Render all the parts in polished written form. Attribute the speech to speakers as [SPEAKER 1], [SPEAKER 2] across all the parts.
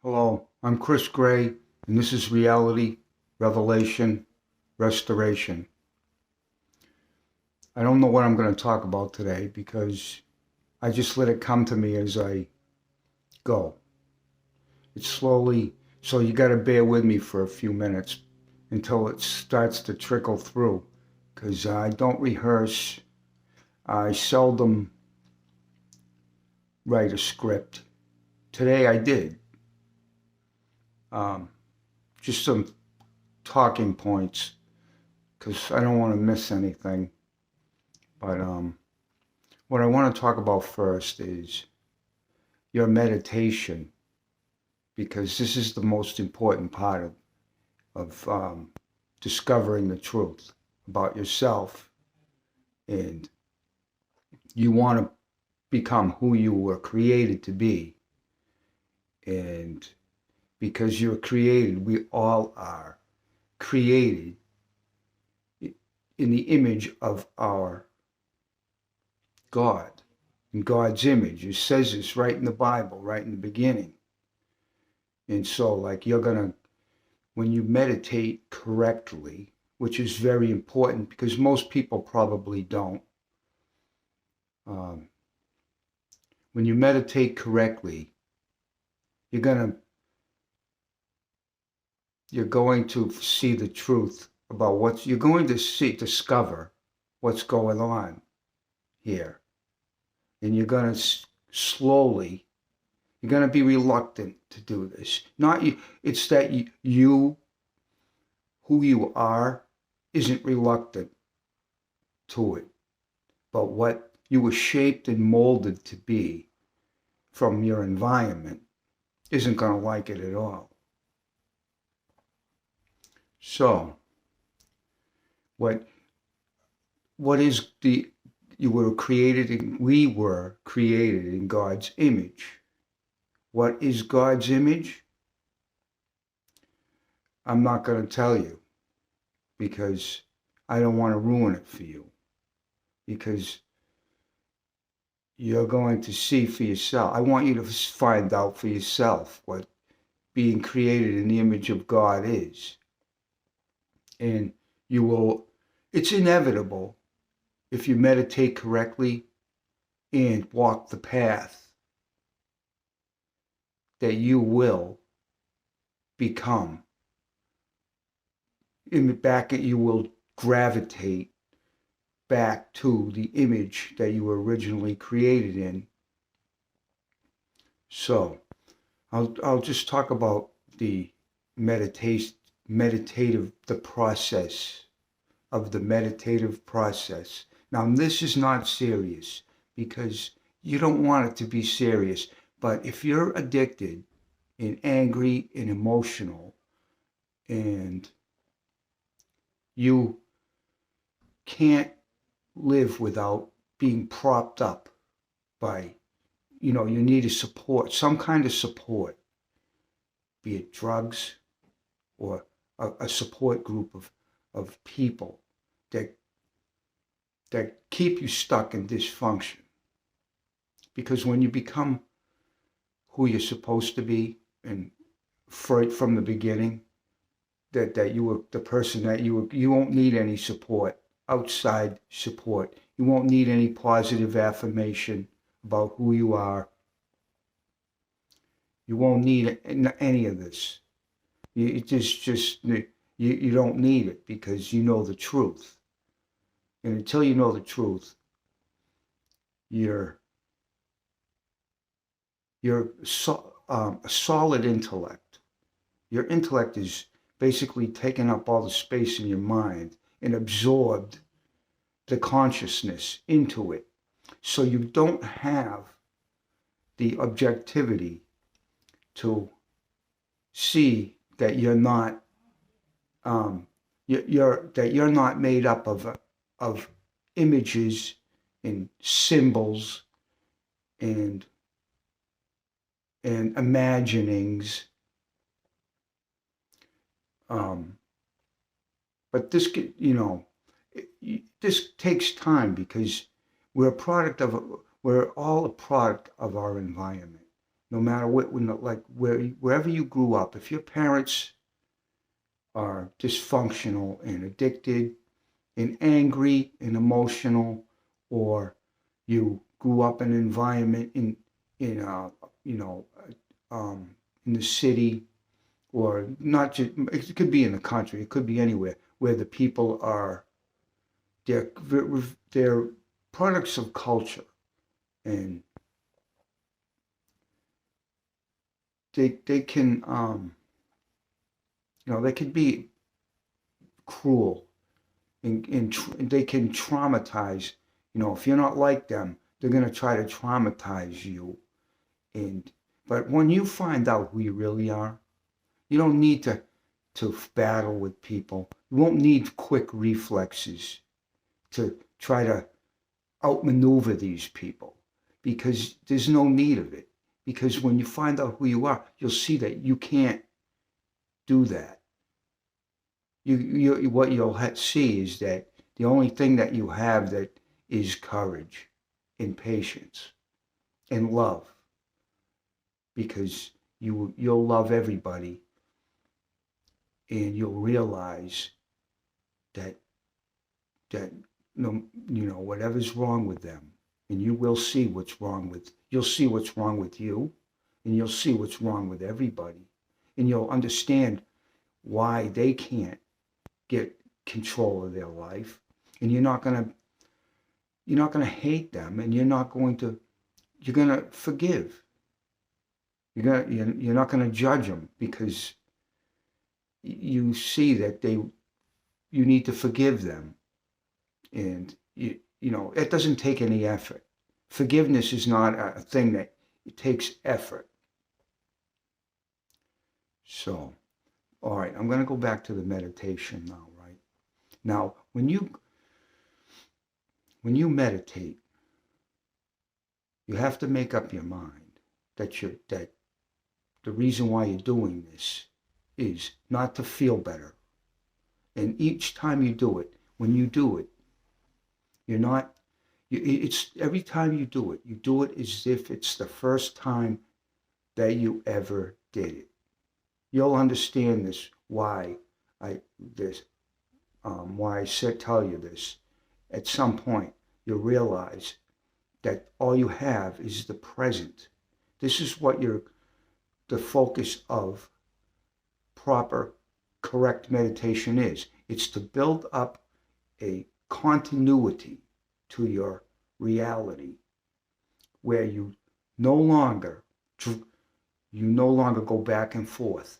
[SPEAKER 1] Hello, I'm Chris Gray, and this is Reality, Revelation, Restoration. I don't know what I'm going to talk about today because I just let it come to me as I go. It's slowly, so you got to bear with me for a few minutes until it starts to trickle through because I don't rehearse. I seldom write a script. Today I did. Um, just some talking points because I don't want to miss anything. But what I want to talk about first is your meditation, because this is the most important part of discovering the truth about yourself. And you want to become who you were created to be. And because you're created, we all are created in the image of our God, in God's image. It says this right in the Bible, right in the beginning. And so, like, when you meditate correctly, which is very important because most people probably don't, um, when you meditate correctly, you're gonna you're going to see the truth about what you're going to discover what's going on here, and slowly. You're going to be reluctant to do this. Not you. It's that you who you are, isn't reluctant to it, but what you were shaped and molded to be from your environment isn't going to like it at all. So, what what is the we were created in God's image. What is God's image? I'm not going to tell you because I don't want to ruin it for you, because you're going to see for yourself. I want you to find out for yourself what being created in the image of God is. And you will, it's inevitable if you meditate correctly and walk the path that you will become. You will gravitate back to the image that you were originally created in. So, I'll just talk about the process of the meditative process. Now, this is not serious because you don't want it to be serious. But if you're addicted and angry and emotional, and you can't live without being propped up by, you need a support, some kind of support, be it drugs or a support group of people that keep you stuck in dysfunction. Because when you become who you're supposed to be, and from the beginning, that you were the person that you won't need any support, outside support. You won't need any positive affirmation about who you are. You won't need any of this. You don't need it because you know the truth. And until you know the truth, you're a solid intellect. Your intellect is basically taking up all the space in your mind and absorbed the consciousness into it. So you don't have the objectivity to see that you're not made up of images and symbols and imaginings. But this takes time because we're all a product of our environment. no matter what, like wherever you grew up, if your parents are dysfunctional and addicted and angry and emotional, or you grew up in an environment in you know in the city, or not just, it could be in the country, it could be anywhere where the people are, they're they're products of culture, and they can they could be cruel, and they can traumatize. If you're not like them, they're going to try to traumatize you. And but when you find out who you really are, you don't need to battle with people. You won't need quick reflexes to try to outmaneuver these people, because there's no need of it. Because when you find out who you are, you'll see that you can't do that. What you'll see is that the only thing that you have that is courage and patience and love, because you'll love everybody, and you'll realize that that no, whatever's wrong with them, and you will see what's wrong with, you'll see what's wrong with you, and you'll see what's wrong with everybody, and you'll understand why they can't get control of their life, and you're not gonna hate them, and you're gonna forgive. You're not gonna judge them, because you see that you need to forgive them, and it doesn't take any effort. Forgiveness is not a thing that it takes effort. So, all right, I'm going to go back to the meditation now, right? Now, when you meditate, you have to make up your mind that the reason why you're doing this is not to feel better. And each time you do it, when you do it, you're not, it's every time you do it as if it's the first time that you ever did it. You'll understand this, this, why I said tell you this. At some point, you'll realize that all you have is the present. This is what the focus of proper, correct meditation is. It's to build up a continuity to your reality, where you no longer go back and forth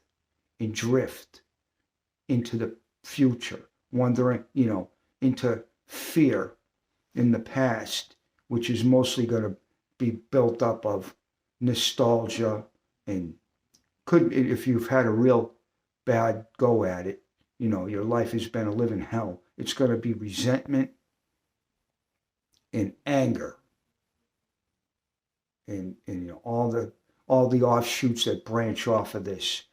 [SPEAKER 1] and drift into the future, wondering, into fear in the past, which is mostly going to be built up of nostalgia, and could, if you've had a real bad go at it, your life has been a living hell, it's going to be resentment and anger, and all the offshoots that branch off of this.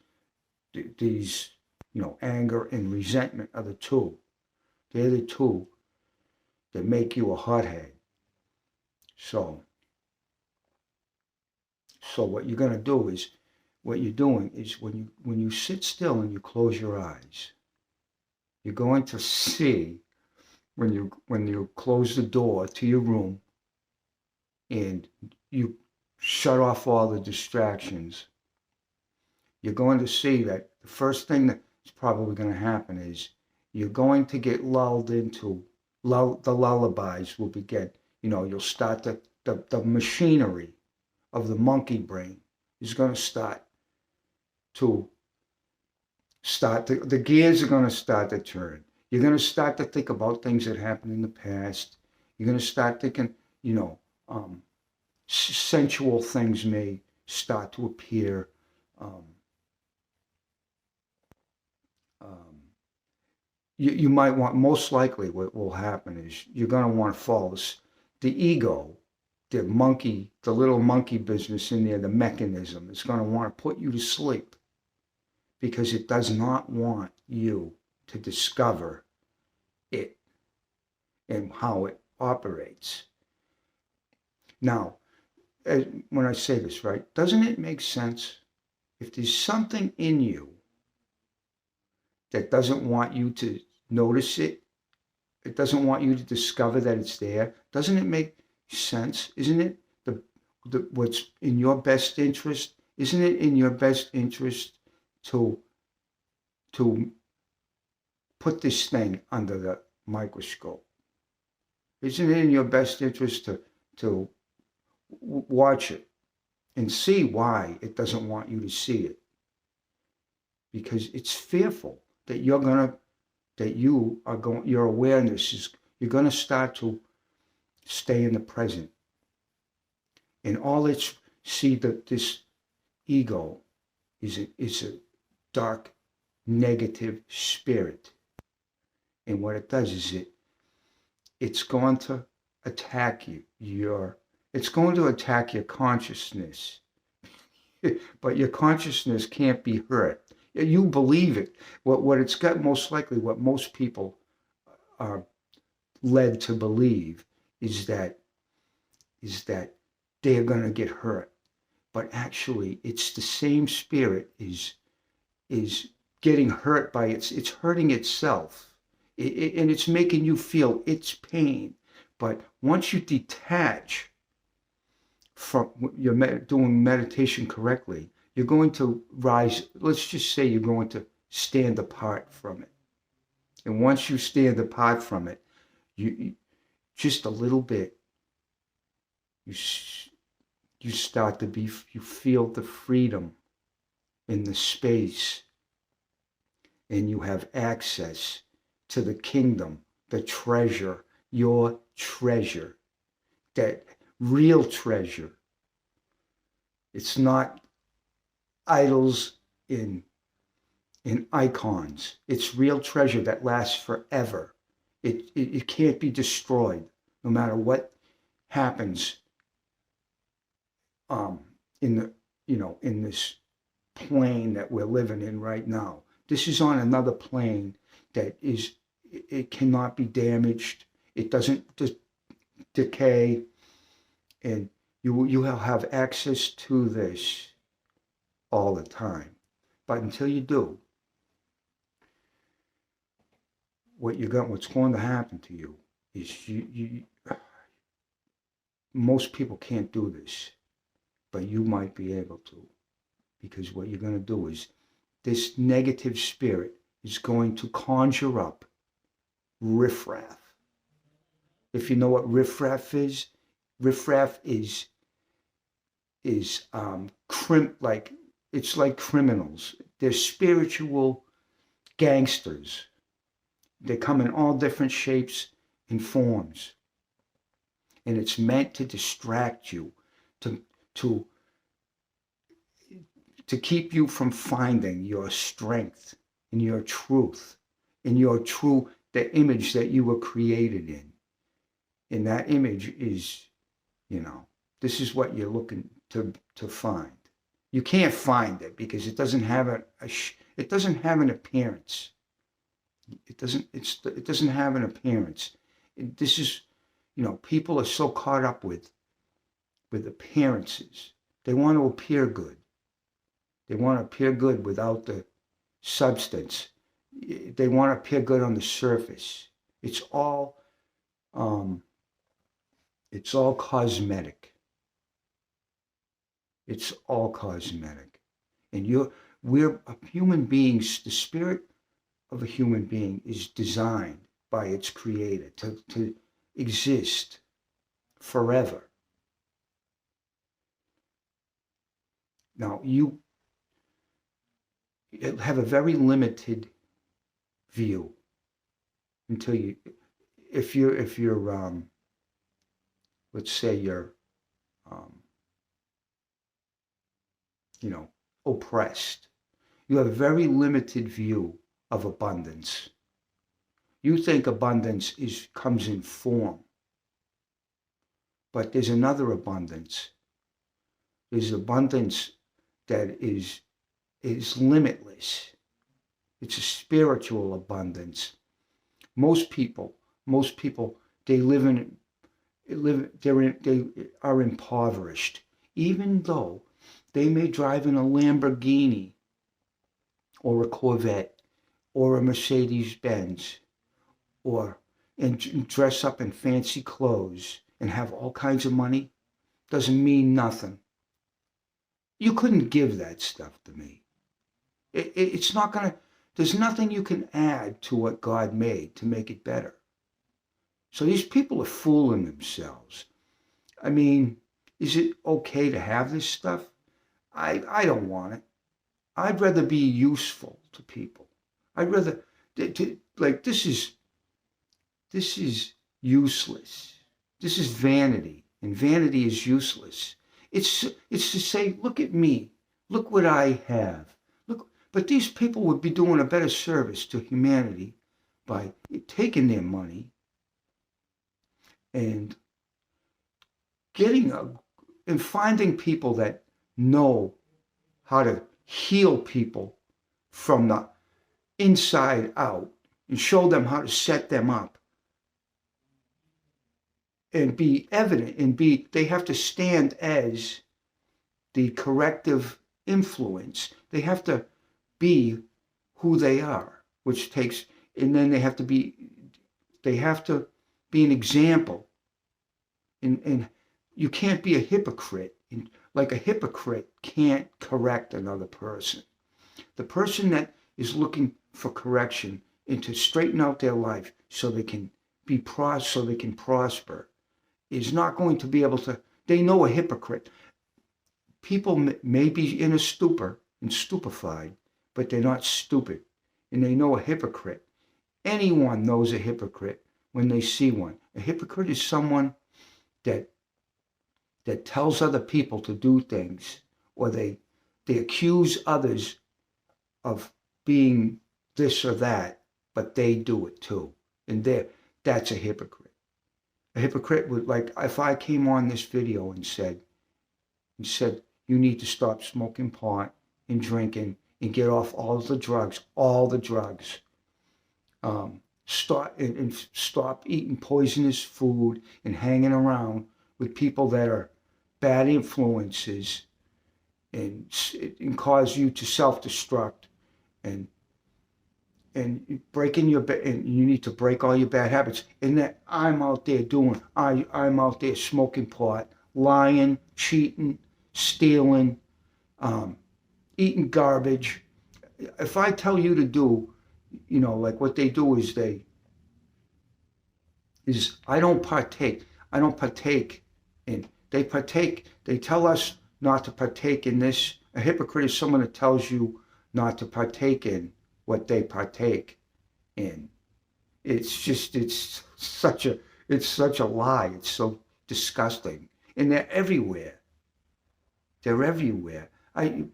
[SPEAKER 1] These, anger and resentment are the two. They're the two that make you a hothead. So what you're going to do is, what you're doing is, when you sit still and you close your eyes, you're going to see, when you close the door to your room and you shut off all the distractions, you're going to see that the first thing that's probably going to happen is you're going to get lulled into, the lullabies will begin. You'll start the machinery of the monkey brain is going to start the gears are going to start to turn. You're going to start to think about things that happened in the past. You're going to start thinking, sensual things may start to appear. You might want, most likely what will happen is you're going to want to follow the ego, the little monkey business in there, the mechanism is going to want to put you to sleep, because it does not want you to discover it and how it operates. Now, when I say this, right, doesn't it make sense? If there's something in you that doesn't want you to notice it, it doesn't want you to discover that it's there, doesn't it make sense? Isn't it what's in your best interest? Isn't it in your best interest to to put this thing under the microscope? Isn't it in your best interest to watch it and see why it doesn't want you to see it? Because it's fearful that your awareness is, you're gonna start to stay in the present, and all it's see that this ego is a dark, negative spirit, and what it does is it's going to attack it's going to attack your consciousness, but your consciousness can't be hurt. You believe it. What it's got, most likely, what most people are led to believe is that they are going to get hurt. But actually, it's the same spirit is getting hurt by it's hurting itself, and it's making you feel its pain. But once you detach from you're doing meditation correctly, you're going to rise. Let's just say you're going to stand apart from it. And once you stand apart from it, you just a little bit, you start to be, you feel the freedom in the space, and you have access to the kingdom, the treasure, your treasure, that real treasure. It's not idols in icons. It's real treasure that lasts forever. It can't be destroyed, no matter what happens in this plane that we're living in right now. This is on another plane that it cannot be damaged. It doesn't decay, and you will have access to this all the time. But until you do, what's going to happen to you is most people can't do this, but you might be able to, because what you're going to do is this negative spirit is going to conjure up riffraff. If you know what riffraff is it's like criminals. They're spiritual gangsters. They come in all different shapes and forms, and it's meant to distract you, to keep you from finding your strength and your truth, and the image that you were created in. And that image is, this is what you're looking to find. You can't find it because it doesn't have it doesn't have an appearance. It doesn't have an appearance. This is, people are so caught up with appearances. They want to appear good. They want to appear good without the substance. They want to appear good on the surface. It's all cosmetic. It's all cosmetic. And we're human beings. The spirit of a human being is designed by its creator to exist forever. Now, you have a very limited view until if you're let's say you're oppressed. You have a very limited view of abundance. You think abundance comes in form, but there's another abundance. There's abundance that is limitless. It's a spiritual abundance. Most people, they are impoverished even though they may drive in a Lamborghini or a Corvette or a Mercedes Benz or and dress up in fancy clothes and have all kinds of money, doesn't mean nothing. You couldn't give that stuff to me. It's not going to, there's nothing you can add to what God made to make it better. So these people are fooling themselves. I mean, is it okay to have this stuff? I don't want it. I'd rather be useful to people. I'd rather, like, this is useless. This is vanity, and vanity is useless. It's to say, look at me, look what I have. Look, but these people would be doing a better service to humanity by taking their money and and finding people that know how to heal people from the inside out and show them how to set them up and be evident and they have to stand as the corrective influence. They have to be who they are, which takes, and then they have to be an example. And you can't be a hypocrite. Like a hypocrite can't correct another person. The person that is looking for correction and to straighten out their life so they can prosper is not going to be able to. They know a hypocrite. People may be in a stupor and stupefied, but they're not stupid, and they know a hypocrite. Anyone knows a hypocrite when they see one. A hypocrite is someone that tells other people to do things, or they accuse others of being this or that, but they do it too. And that's a hypocrite. A hypocrite would, like, if I came on this video and said, you need to stop smoking pot and drinking and get off all the drugs, stop eating poisonous food and hanging around with people that are bad influences and cause you to self-destruct and breaking and you need to break all your bad habits. And that I'm out there I'm out there smoking pot, lying, cheating, stealing, eating garbage. If I tell you to do, like what they do is I don't partake in, they tell us not to partake in this. A hypocrite is someone that tells you not to partake in what they partake in. It's such a lie. It's so disgusting. And they're everywhere.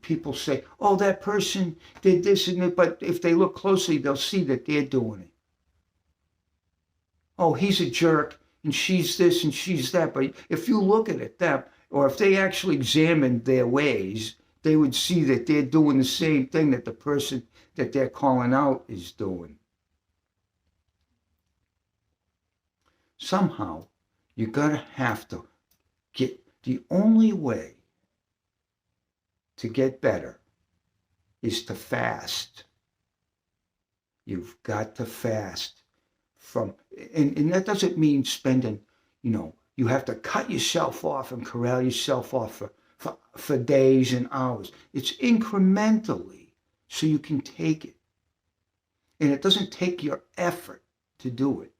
[SPEAKER 1] People say, oh, that person did this and that, but if they look closely, they'll see that they're doing it. Oh, he's a jerk, and she's this and she's that. But if you look at them, or if they actually examined their ways, they would see that they're doing the same thing that the person that they're calling out is doing. Somehow, you're going to have to get, the only way to get better is to fast. You've got to fast and that doesn't mean spending, you have to cut yourself off and corral yourself off for days and hours. It's incrementally so you can take it. And it doesn't take your effort to do it.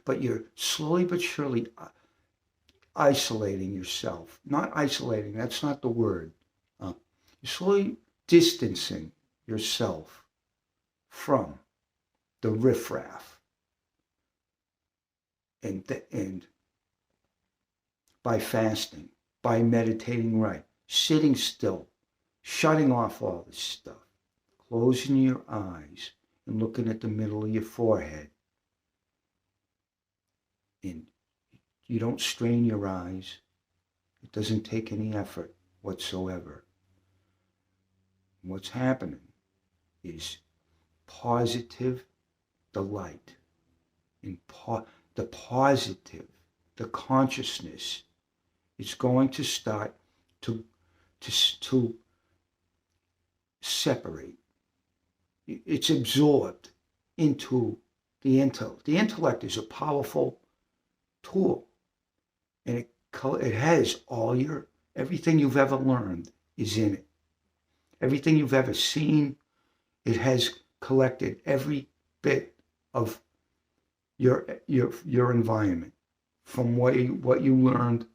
[SPEAKER 1] But you're slowly but surely isolating yourself. Not isolating, that's not the word. You're slowly distancing yourself from the riffraff. And by fasting, by meditating right, sitting still, shutting off all this stuff, closing your eyes and looking at the middle of your forehead. And you don't strain your eyes. It doesn't take any effort whatsoever. What's happening is positive delight. And the positive, the consciousness is going to start to to separate. It's absorbed into the intellect. The intellect is a powerful tool, and it has everything you've ever learned is in it. Everything you've ever seen, it has collected every bit of your environment from what you learned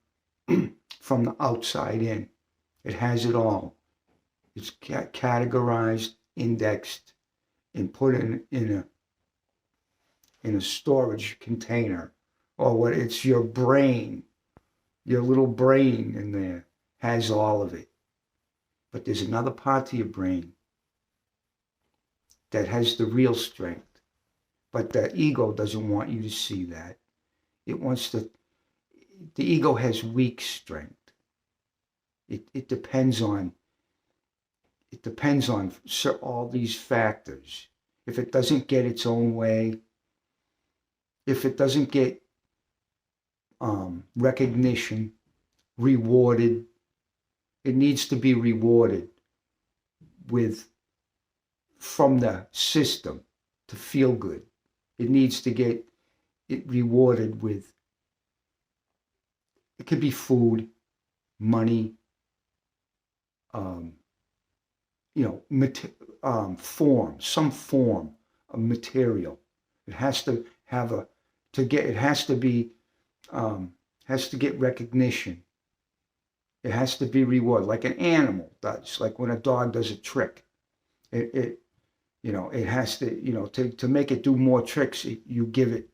[SPEAKER 1] from the outside in. It has it all. It's categorized, indexed, and put in a storage container, or what it's your brain, your little brain in there has all of it. But there's another part to your brain that has the real strength. But the ego doesn't want you to see that. It wants the ego has weak strength. It depends on all these factors. If it doesn't get its own way, if it doesn't get recognition, rewarded, it needs to be rewarded from the system to feel good. It needs to get it rewarded with, it could be food, money, some form of material. It has to have it has to get recognition. It has to be rewarded, like an animal does, like when a dog does a trick. It has to make it do more tricks, you give it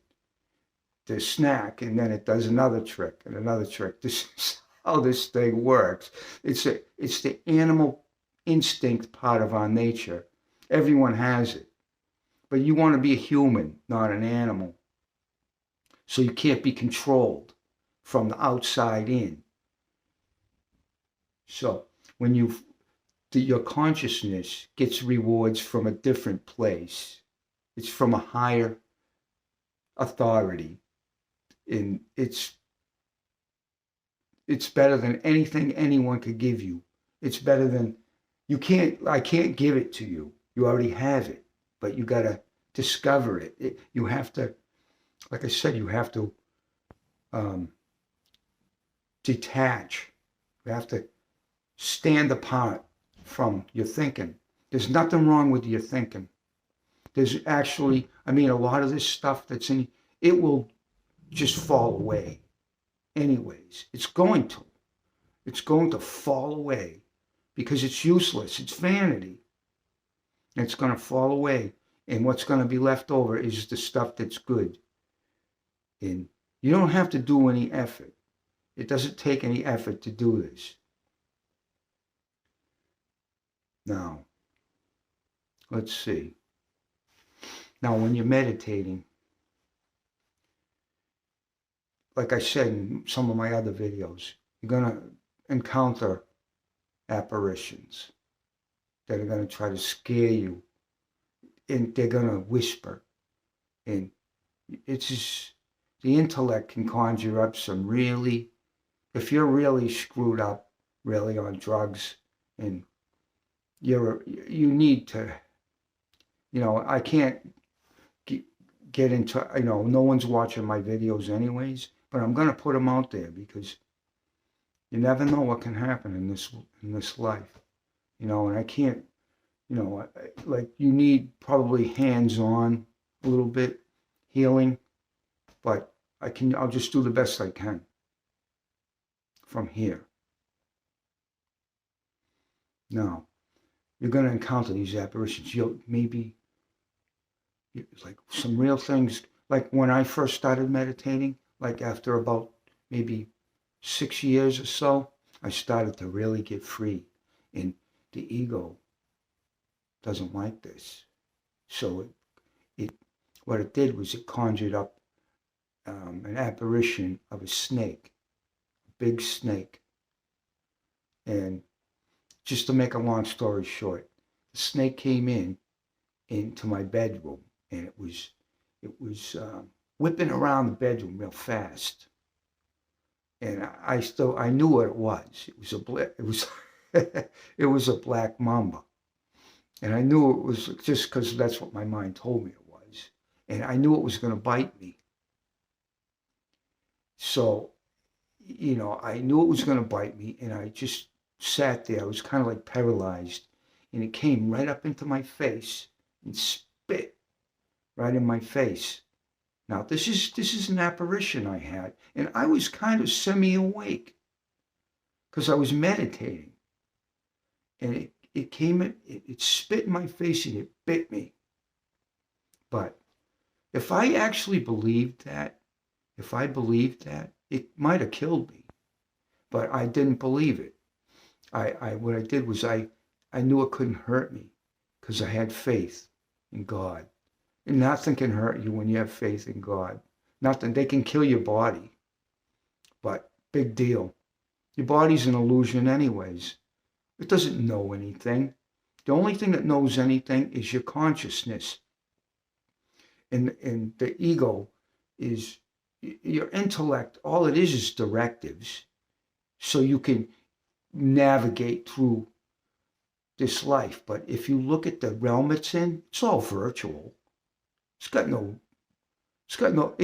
[SPEAKER 1] the snack, and then it does another trick and another trick. This is how this thing works. It's the animal instinct part of our nature. Everyone has it. But you want to be a human, not an animal. So you can't be controlled from the outside in. So when your consciousness gets rewards from a different place, it's from a higher authority, and it's better than anything anyone could give you. It's better than I can't give it to you. You already have it, but you got to discover it. You have to, like I said, you have to detach. You have to stand apart from your thinking. There's nothing wrong with your thinking. There's actually, a lot of this stuff that's in, it will just fall away. Anyways, it's going to fall away because it's useless. It's vanity. It's going to fall away. And what's going to be left over is the stuff that's good. And you don't have to do any effort. It doesn't take any effort to do this. Now, let's see. Now, when you're meditating, like I said in some of my other videos, you're going to encounter apparitions that are going to try to scare you, and they're going to whisper. And it's just, the intellect can conjure up some really, if you're really screwed up, really on drugs, and you need to, I can't get into, no one's watching my videos anyways, but I'm going to put them out there because you never know what can happen in this life, and I can't, like, you need probably hands-on a little bit healing, but I'll just do the best I can from here. Now, you're going to encounter these apparitions. Maybe like some real things, like when I first started meditating, like after about maybe 6 years or so, I started to really get free, and the ego doesn't like this. So what it did was it conjured up an apparition of a snake, a big snake. And just to make a long story short, the snake came into my bedroom, and it was whipping around the bedroom real fast. and I knew what it was. It was a black mamba, and I knew it was just because that's what my mind told me it was, and I knew it was going to bite me. So, I knew it was going to bite me, and I just sat there. I was kind of like paralyzed, and it came right up into my face and spit right in my face. Now, this is an apparition I had, and I was kind of semi-awake because I was meditating, and it came, it spit in my face and it bit me. But if I actually believed that, if I believed that, it might have killed me. But I didn't believe it. What I did was I knew it couldn't hurt me because I had faith in God. And nothing can hurt you when you have faith in God. Nothing. They can kill your body, but big deal. Your body's an illusion anyways. It doesn't know anything. The only thing that knows anything is your consciousness. And the ego is your intellect. All it is directives. So you can navigate through this life. But if you look at the realm it's in, it's all virtual. It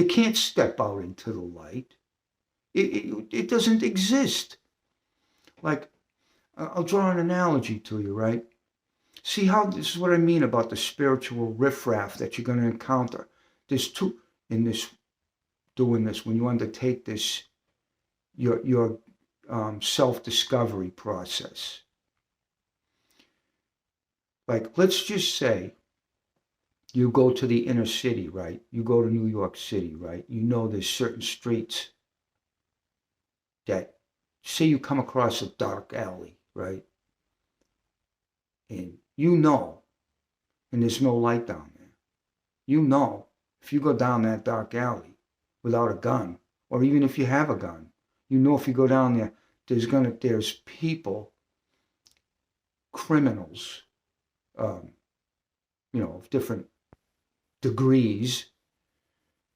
[SPEAKER 1] can't step out into the light. It doesn't exist. Like, I'll draw an analogy to you, right? See how this is what I mean about the spiritual riffraff that you're going to encounter. There's two in this, doing this, when you undertake this, your self-discovery process. Like, let's just say you go to the inner city, right? You go to New York City, right? You know there's certain streets that, say you come across a dark alley, right? And and there's no light down there. If you go down that dark alley without a gun, or even if you have a gun, if you go down there, there's people, criminals, of different degrees,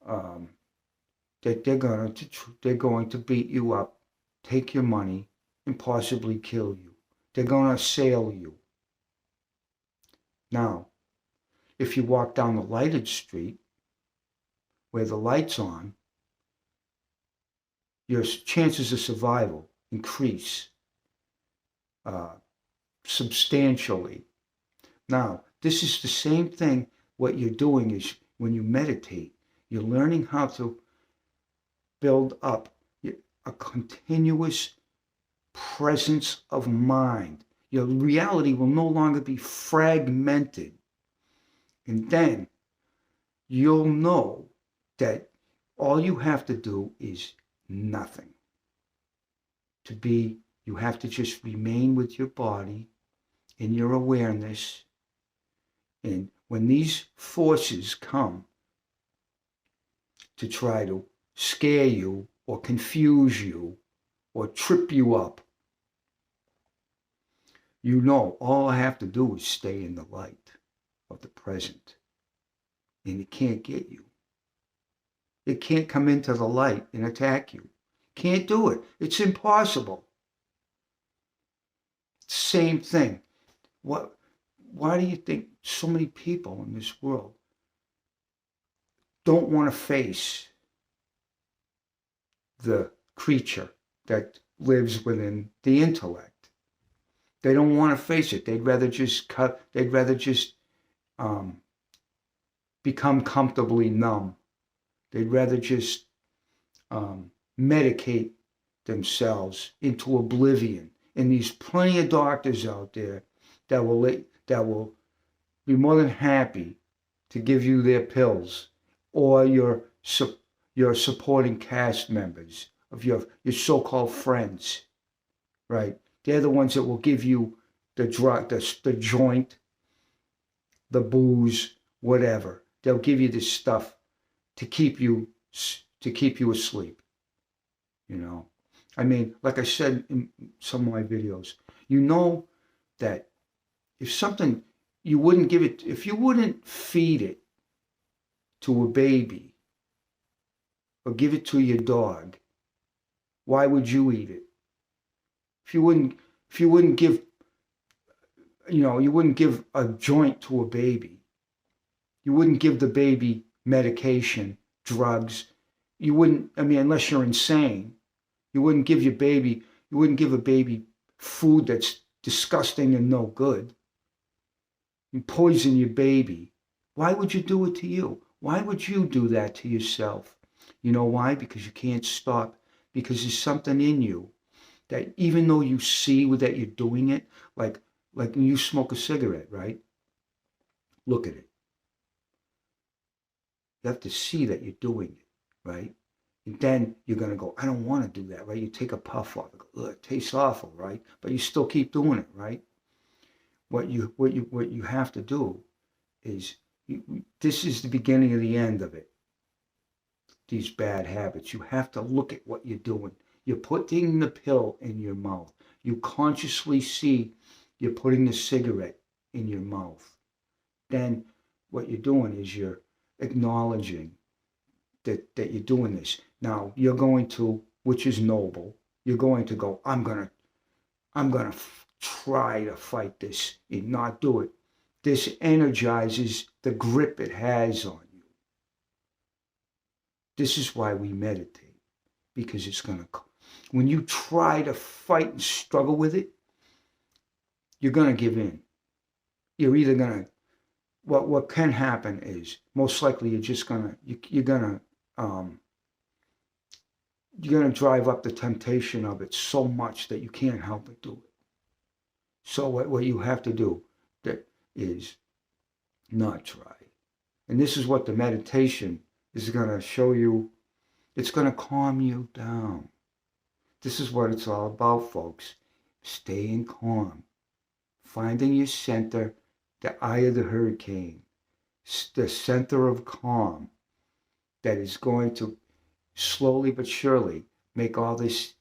[SPEAKER 1] that they're going to beat you up, take your money, and possibly kill you. They're going to assail you. Now, if you walk down the lighted street where the light's on, your chances of survival increase substantially. Now, this is the same thing. What you're doing is, when you meditate, you're learning how to build up a continuous presence of mind. Your reality will no longer be fragmented. And then you'll know that all you have to do is nothing. You have to just remain with your body in your awareness. And when these forces come to try to scare you or confuse you or trip you up, all I have to do is stay in the light of the present. And it can't get you. It can't come into the light and attack you. Can't do it. It's impossible. Same thing. Why do you think so many people in this world don't want to face the creature that lives within the intellect? They don't want to face it. They'd rather just become comfortably numb. They'd rather just medicate themselves into oblivion. And there's plenty of doctors out there that will be more than happy to give you their pills, or your supporting cast members of your so-called friends, right? They're the ones that will give you the drug, the joint, the booze, whatever. They'll give you this stuff to keep you asleep. I mean, like I said in some of my videos, that if something, if you wouldn't feed it to a baby or give it to your dog, Why would you eat it? If you wouldn't give, you wouldn't give a joint to a baby. You wouldn't give the baby medication, drugs. You wouldn't, I mean, unless you're insane, you wouldn't give a baby food that's disgusting and no good. You poison your baby. Why would you do it to you? Why would you do that to yourself? You know why? Because you can't stop. Because there's something in you that even though you see that you're doing it, like when you smoke a cigarette, right? Look at it. You have to see that you're doing it, right? And then you're gonna go, I don't want to do that, right? You take a puff off, it tastes awful, right? But you still keep doing it, right? What you have to do is this is the beginning of the end of it. These bad habits. You have to look at what you're doing. You're putting the pill in your mouth. You consciously see you're putting the cigarette in your mouth. Then what you're doing is you're acknowledging that you're doing this. Now you're going to, which is noble, you're going to go, I'm gonna try to fight this and not do it. This energizes the grip it has on you. This is why we meditate, because it's going to, when you try to fight and struggle with it, you're going to give in. You're either going to, what can happen is, most likely you're just going to, you're going to drive up the temptation of it so much that you can't help but do it. So what you have to do that is not try. And this is what the meditation is going to show you. It's going to calm you down. This is what it's all about, folks. Staying calm. Finding your center, the eye of the hurricane, the center of calm that is going to slowly but surely make all these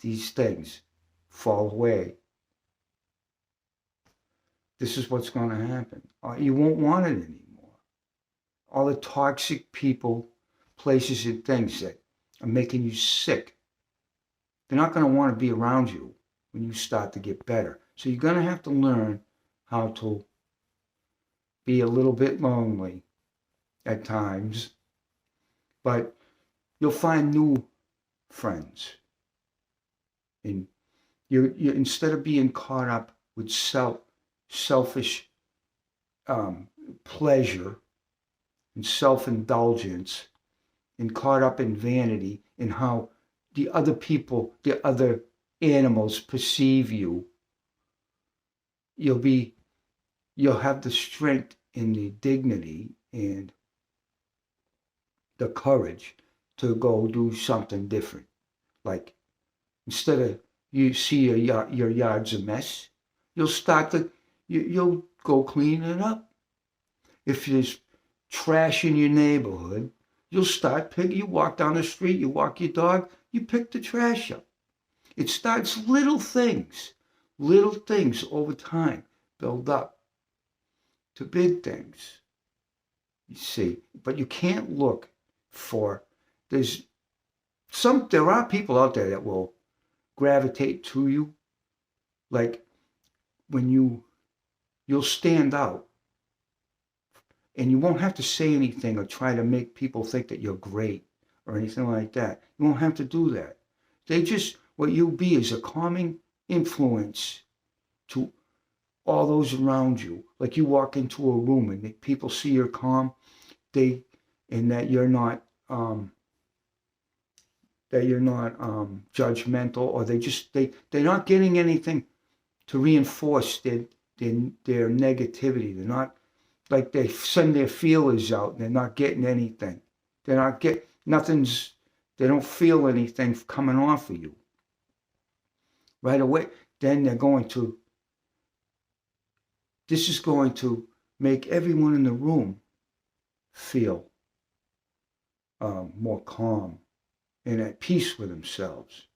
[SPEAKER 1] things fall away. This is what's going to happen. You won't want it anymore. All the toxic people, places, and things that are making you sick, they're not going to want to be around you when you start to get better. So you're going to have to learn how to be a little bit lonely at times, but you'll find new friends. And you instead of being caught up with selfish pleasure and self-indulgence and caught up in vanity and how the other people, the other animals perceive you, you'll have the strength and the dignity and the courage to go do something different. Like, instead of you see your yard's a mess, you'll go clean it up. If there's trash in your neighborhood, you'll you walk down the street, you walk your dog, you pick the trash up. It starts little things over time build up to big things. You see, but you can't look for, there are people out there that will gravitate to you, like when you'll stand out and you won't have to say anything or try to make people think that you're great or anything like that. You won't have to do that. What you'll be is a calming influence to all those around you. Like you walk into a room and people see you're calm, and that you're not judgmental, or they're not getting anything to reinforce their negativity. They're not, like, they send their feelers out and they're not getting anything. They don't feel anything coming off of you right away. Then this is going to make everyone in the room feel more calm and at peace with themselves,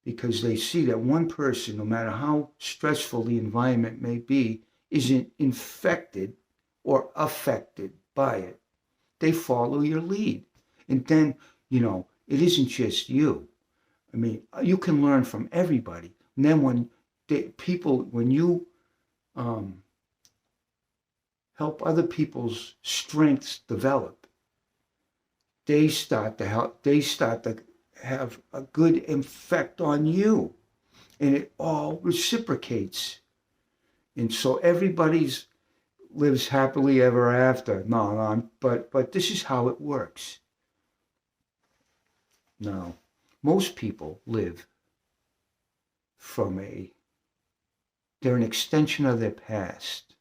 [SPEAKER 1] because they see that one person, no matter how stressful the environment may be, isn't infected or affected by it. They follow your lead. And then, it isn't just you. I mean, you can learn from everybody. And then when you help other people's strengths develop, they start to have a good effect on you, and it all reciprocates. And so everybody's lives happily ever after. No, but this is how it works. Now, most people live from they're an extension of their past.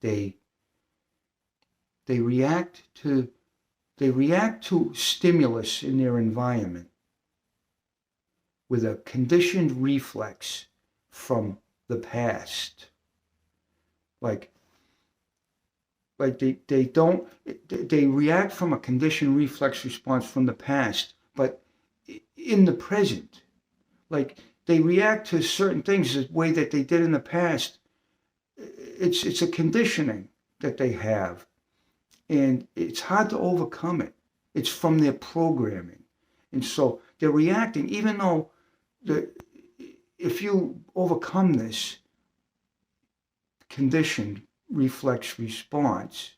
[SPEAKER 1] They react to stimulus in their environment with a conditioned reflex from the past. Like they react from a conditioned reflex response from the past, but in the present. Like they react to certain things the way that they did in the past. It's a conditioning that they have, and it's hard to overcome it. It's from their programming, and so they're reacting. Even though if you overcome this conditioned reflex response,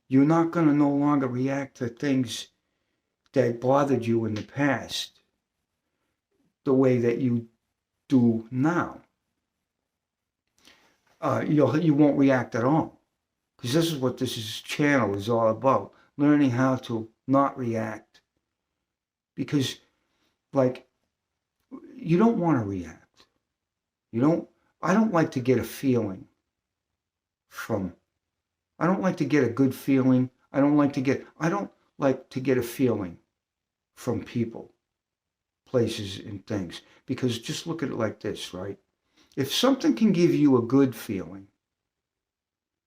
[SPEAKER 1] you're not going to no longer react to things that bothered you in the past the way that you do now. You won't react at all, because this is what this channel is all about: learning how to not react. Because, like, you don't want to react. I don't like to get a feeling I don't like to get a good feeling. I don't like to get a feeling from people, places, and things. Because just look at it like this, right? If something can give you a good feeling,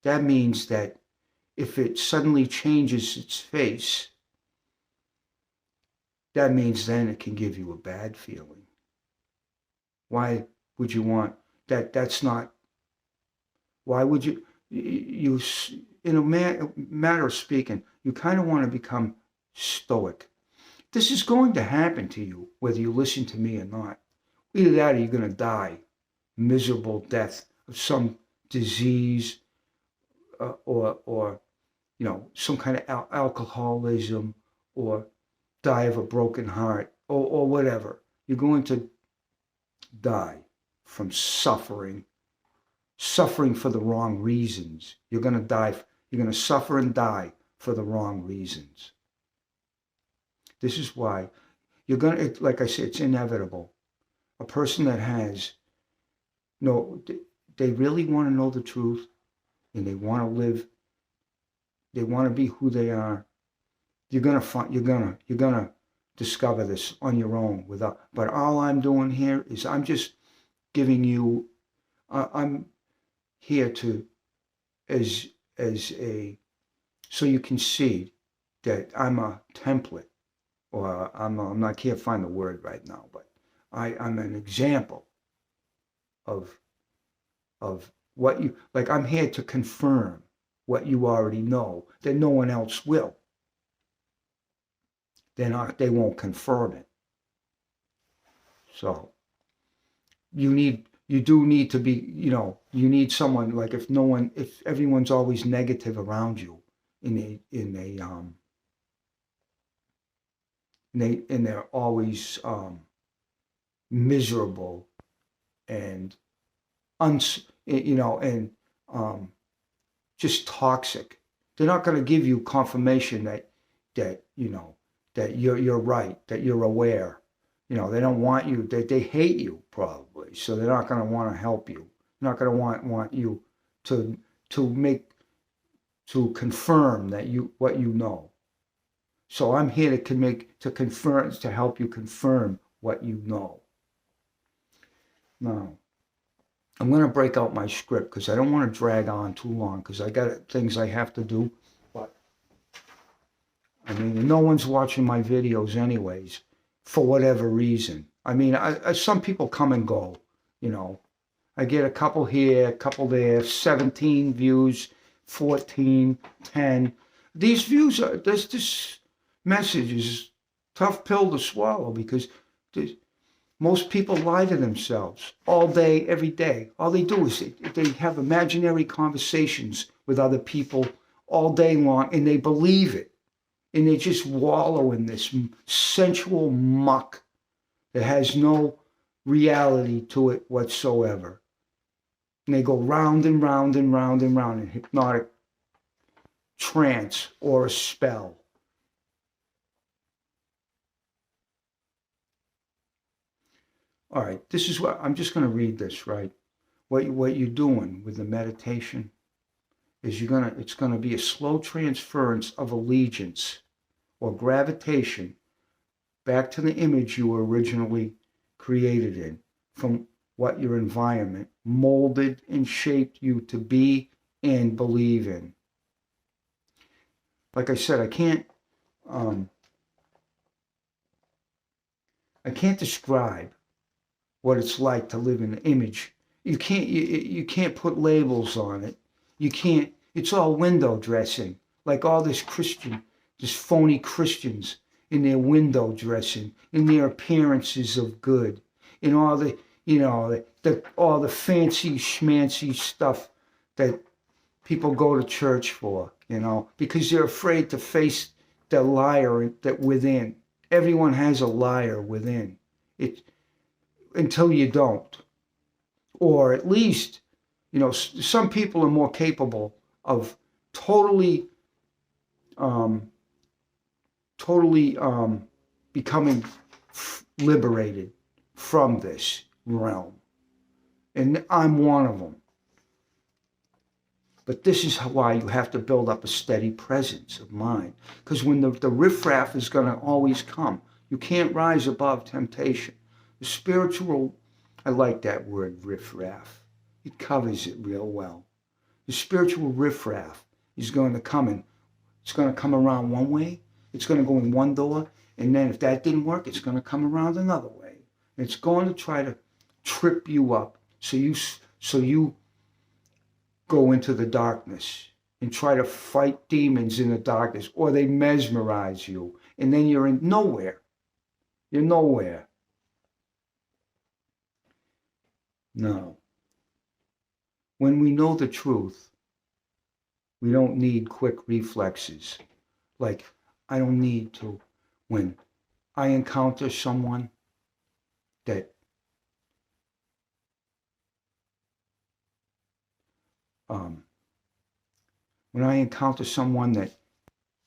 [SPEAKER 1] that means that if it suddenly changes its face, that means then it can give you a bad feeling. Why would you want that? Why would you in a matter of speaking, you kind of want to become stoic. This is going to happen to you, whether you listen to me or not. Either that or you're going to die miserable death of some disease, or some kind of alcoholism, or die of a broken heart, or whatever. You're going to die from suffering for the wrong reasons. You're going to suffer and die for the wrong reasons. This is why like I said, it's inevitable. A person that they really want to know the truth, and they want to live, they want to be who they are. You're gonna discover this on your own but all I'm doing here is I'm just giving you, I'm here to, so you can see that I'm a template, or I can't find the word right now, but I'm an example of what you, like, I'm here to confirm what you already know, that no one else will. They won't confirm it. So you do need to be, you need someone, like, if everyone's always negative around you, and they're always miserable and just toxic, they're not going to give you confirmation that you're right, that you're aware. They don't want you, they hate you probably, so they're not going to want to help you. They're not going to want you to confirm that what you know. So I'm here to confirm, to help you confirm what you know. Now, I'm going to break out my script because I don't want to drag on too long, because I got things I have to do. But I mean, no one's watching my videos anyways, for whatever reason. I mean, some people come and go, I get a couple here, a couple there, 17 views, 14, 10. These views this message is Tough pill to swallow because most people lie to themselves all day, every day. All they do is they have imaginary conversations with other people all day long, and they believe it. And they just wallow in this sensual muck that has no reality to it whatsoever. And they go round and round and round and round in hypnotic trance or a spell. All right, this is what I'm just going to read this, right? What you're doing with the meditation is it's going to be a slow transference of allegiance or gravitation back to the image you were originally created in, from what your environment molded and shaped you to be and believe in. Like I said, I can't describe what it's like to live in an image. You can't put labels on it. You can't. It's all window dressing, like all this phony Christians in their window dressing, in their appearances of good, in all the all the fancy schmancy stuff that people go to church for, because they're afraid to face the liar that within. Everyone has a liar within. Until you don't. Or at least, some people are more capable of totally becoming liberated from this realm. And I'm one of them. But this is why you have to build up a steady presence of mind. Because when the riffraff is going to always come, you can't rise above temptation. The spiritual, I like that word, riffraff. It covers it real well. The spiritual riffraff is going to come in. It's going to come around one way. It's going to go in one door. And then if that didn't work, it's going to come around another way. And it's going to try to trip you up so you go into the darkness and try to fight demons in the darkness, or they mesmerize you. And then you're in nowhere. You're nowhere. No. When we know the truth, we don't need quick reflexes. Like, I don't need to, when I encounter someone that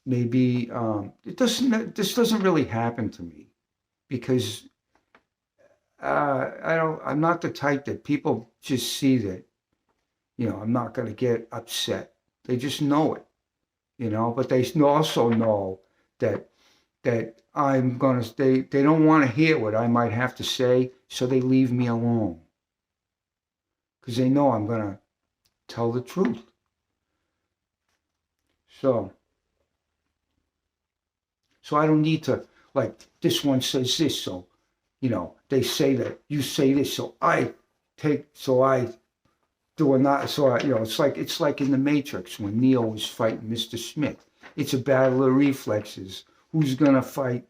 [SPEAKER 1] maybe this doesn't really happen to me, because I'm not the type that people just see that, I'm not going to get upset. They just know it, but they also know that I'm going to, they don't want to hear what I might have to say, so they leave me alone. Because they know I'm going to tell the truth. So I don't need to, like, this one says this, so, they say that you say this, so I do a not, so I, it's like in the Matrix when Neo was fighting Mr. Smith. It's a battle of reflexes. Who's gonna fight?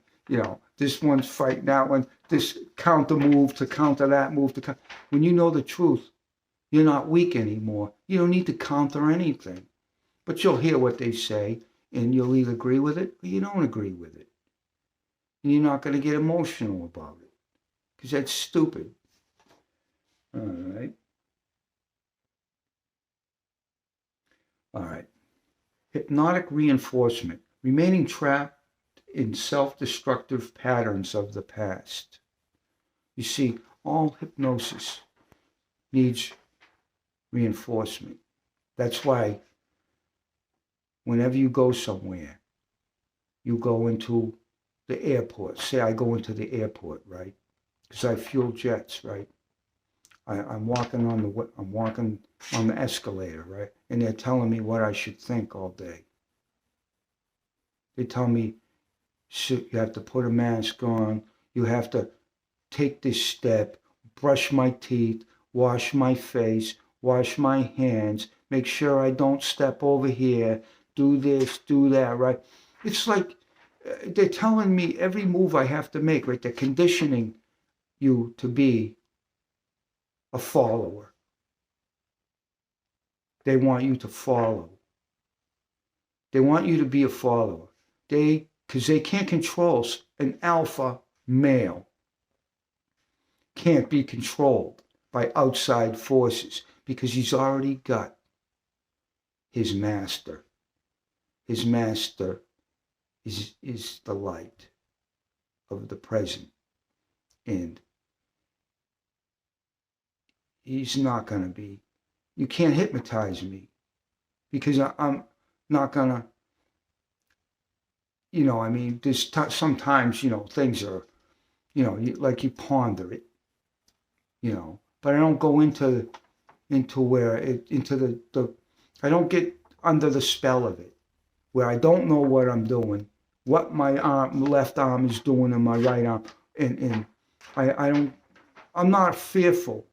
[SPEAKER 1] This one's fighting that one. This counter move to counter that move to counter. When you know the truth, you're not weak anymore. You don't need to counter anything. But you'll hear what they say, and you'll either agree with it or you don't agree with it. And you're not going to get emotional about it, because that's stupid. All right. All right. Hypnotic reinforcement, remaining trapped in self-destructive patterns of the past. You see, all hypnosis needs reinforcement. That's why whenever you go somewhere, you go into the airport. Say I go into the airport, right? Because I fuel jets, right? I'm walking on the escalator, right? And they're telling me what I should think all day. They tell me, you have to put a mask on, you have to take this step, brush my teeth, wash my face, wash my hands, make sure I don't step over here, do this, do that, right? It's like they're telling me every move I have to make, right? They're conditioning you to be a follower. They want you to follow. They want you to be a follower. Because they can't control an alpha male. Can't be controlled by outside forces because he's already got his master. His master is the light of the present. And he's not going to be, you can't hypnotize me because I'm not going to, I mean, there's sometimes, things are, like you ponder it, but I don't go into where I don't get under the spell of it, where I don't know what I'm doing, what my left arm is doing and my right arm, and I'm not fearful,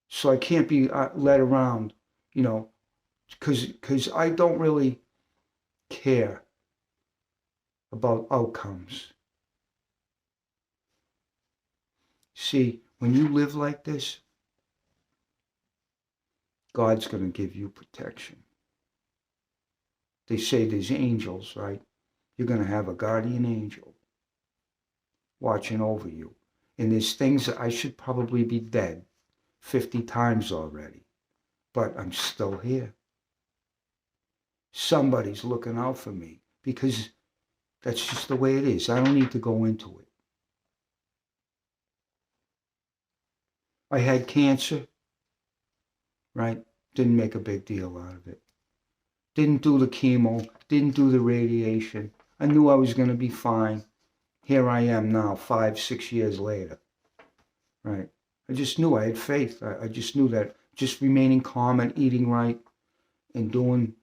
[SPEAKER 1] so I can't be led around, because I don't really care about outcomes. See, when you live like this, God's going to give you protection. They say there's angels, right? You're going to have a guardian angel watching over you. And there's things that I should probably be dead 50 times already, but I'm still here. Somebody's looking out for me because that's just the way it is. I don't need to go into it. I had cancer, right? Didn't make a big deal out of it. Didn't do the chemo, didn't do the radiation. I knew I was going to be fine. Here I am now, 5-6 years later, right? I just knew I had faith. I just knew that just remaining calm and eating right and doing,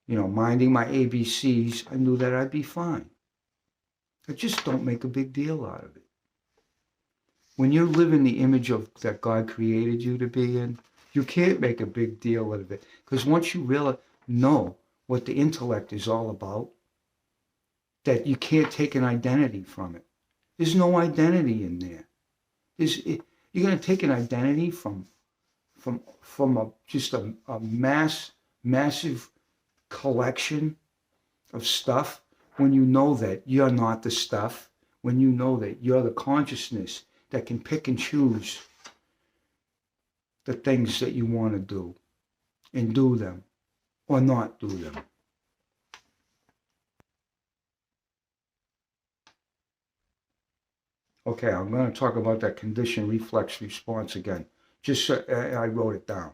[SPEAKER 1] minding my ABCs, I knew that I'd be fine. I just don't make a big deal out of it. When you live in the image of that God created you to be in, you can't make a big deal out of it. Because once you really know what the intellect is all about, that you can't take an identity from it. There's no identity in there. You're going to take an identity from just a massive collection of stuff when you know that you're not the stuff, when you know that you're the consciousness that can pick and choose the things that you want to do and do them or not do them. Okay, I'm going to talk about that conditioned reflex response again. Just so I wrote it down.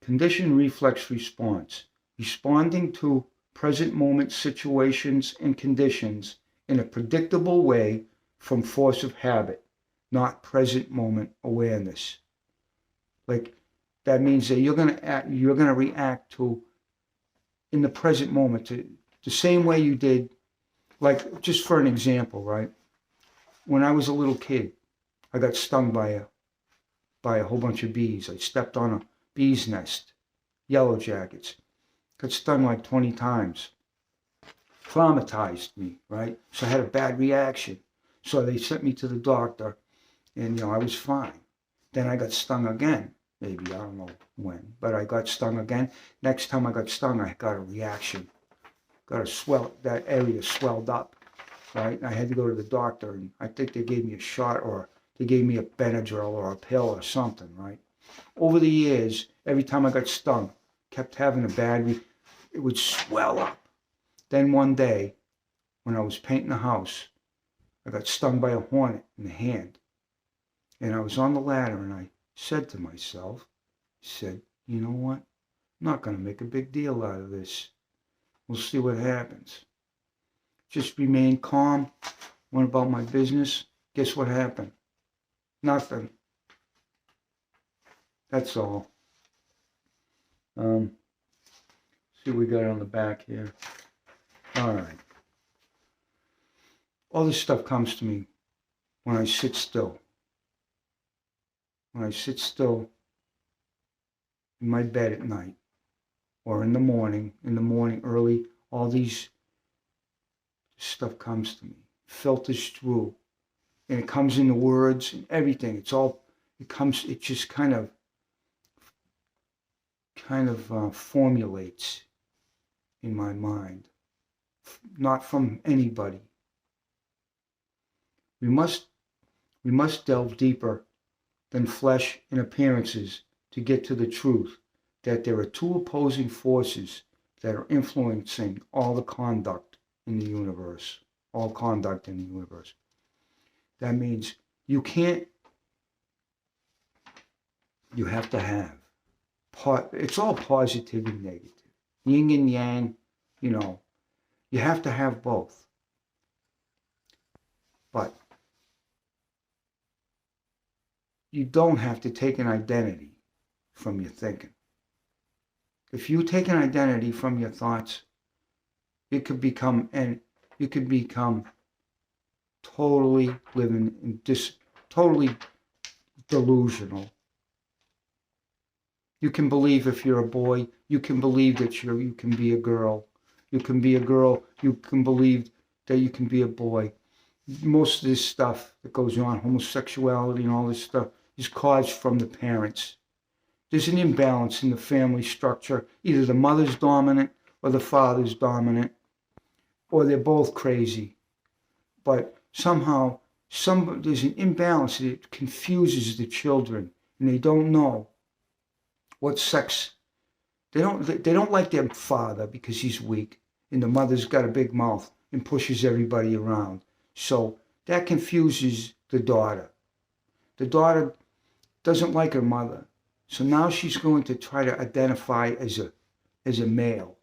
[SPEAKER 1] Conditioned reflex response, responding to present moment situations and conditions in a predictable way from force of habit, not present moment awareness. Like that means that you're going to react to in the present moment to the same way you did. Like, just for an example, right? When I was a little kid, I got stung by a whole bunch of bees. I stepped on a bee's nest, yellow jackets. Got stung like 20 times. Traumatized me, right? So I had a bad reaction. So they sent me to the doctor, and I was fine. Then I got stung again. Maybe, I don't know when, but I got stung again. Next time I got stung, I got a reaction. That area swelled up, right? And I had to go to the doctor, and I think they gave me a shot, or they gave me a Benadryl or a pill or something, right? Over the years, every time I got stung, kept having it would swell up. Then one day, when I was painting the house, I got stung by a hornet in the hand. And I was on the ladder, and I said to myself, you know what? I'm not going to make a big deal out of this. We'll see what happens. Just remained calm, went about my business. Guess what happened? Nothing. That's all. See what we got on the back here. All right. All this stuff comes to me when I sit still. When I sit still in my bed at night, or in the morning early, all these stuff comes to me, filters through, and it comes in the words and everything. It just kind of formulates in my mind, not from anybody. We must delve deeper than flesh and appearances to get to the truth that there are two opposing forces that are influencing all conduct in the universe. That means you have to have, it's all positive and negative. Yin and yang, you have to have both. But you don't have to take an identity from your thinking. If you take an identity from your thoughts, you could become totally living in totally delusional. You can believe if you're a boy, you can believe that you can be a girl. You can be a girl, you can believe that you can be a boy. Most of this stuff that goes on, homosexuality and all this stuff, is caused from the parents. There's an imbalance in the family structure. Either the mother's dominant or the father's dominant, or they're both crazy. But somehow, there's an imbalance that confuses the children, and they don't know what sex. They don't like their father because he's weak, and the mother's got a big mouth and pushes everybody around. So that confuses the daughter. The daughter doesn't like her mother. So now she's going to try to identify as a male.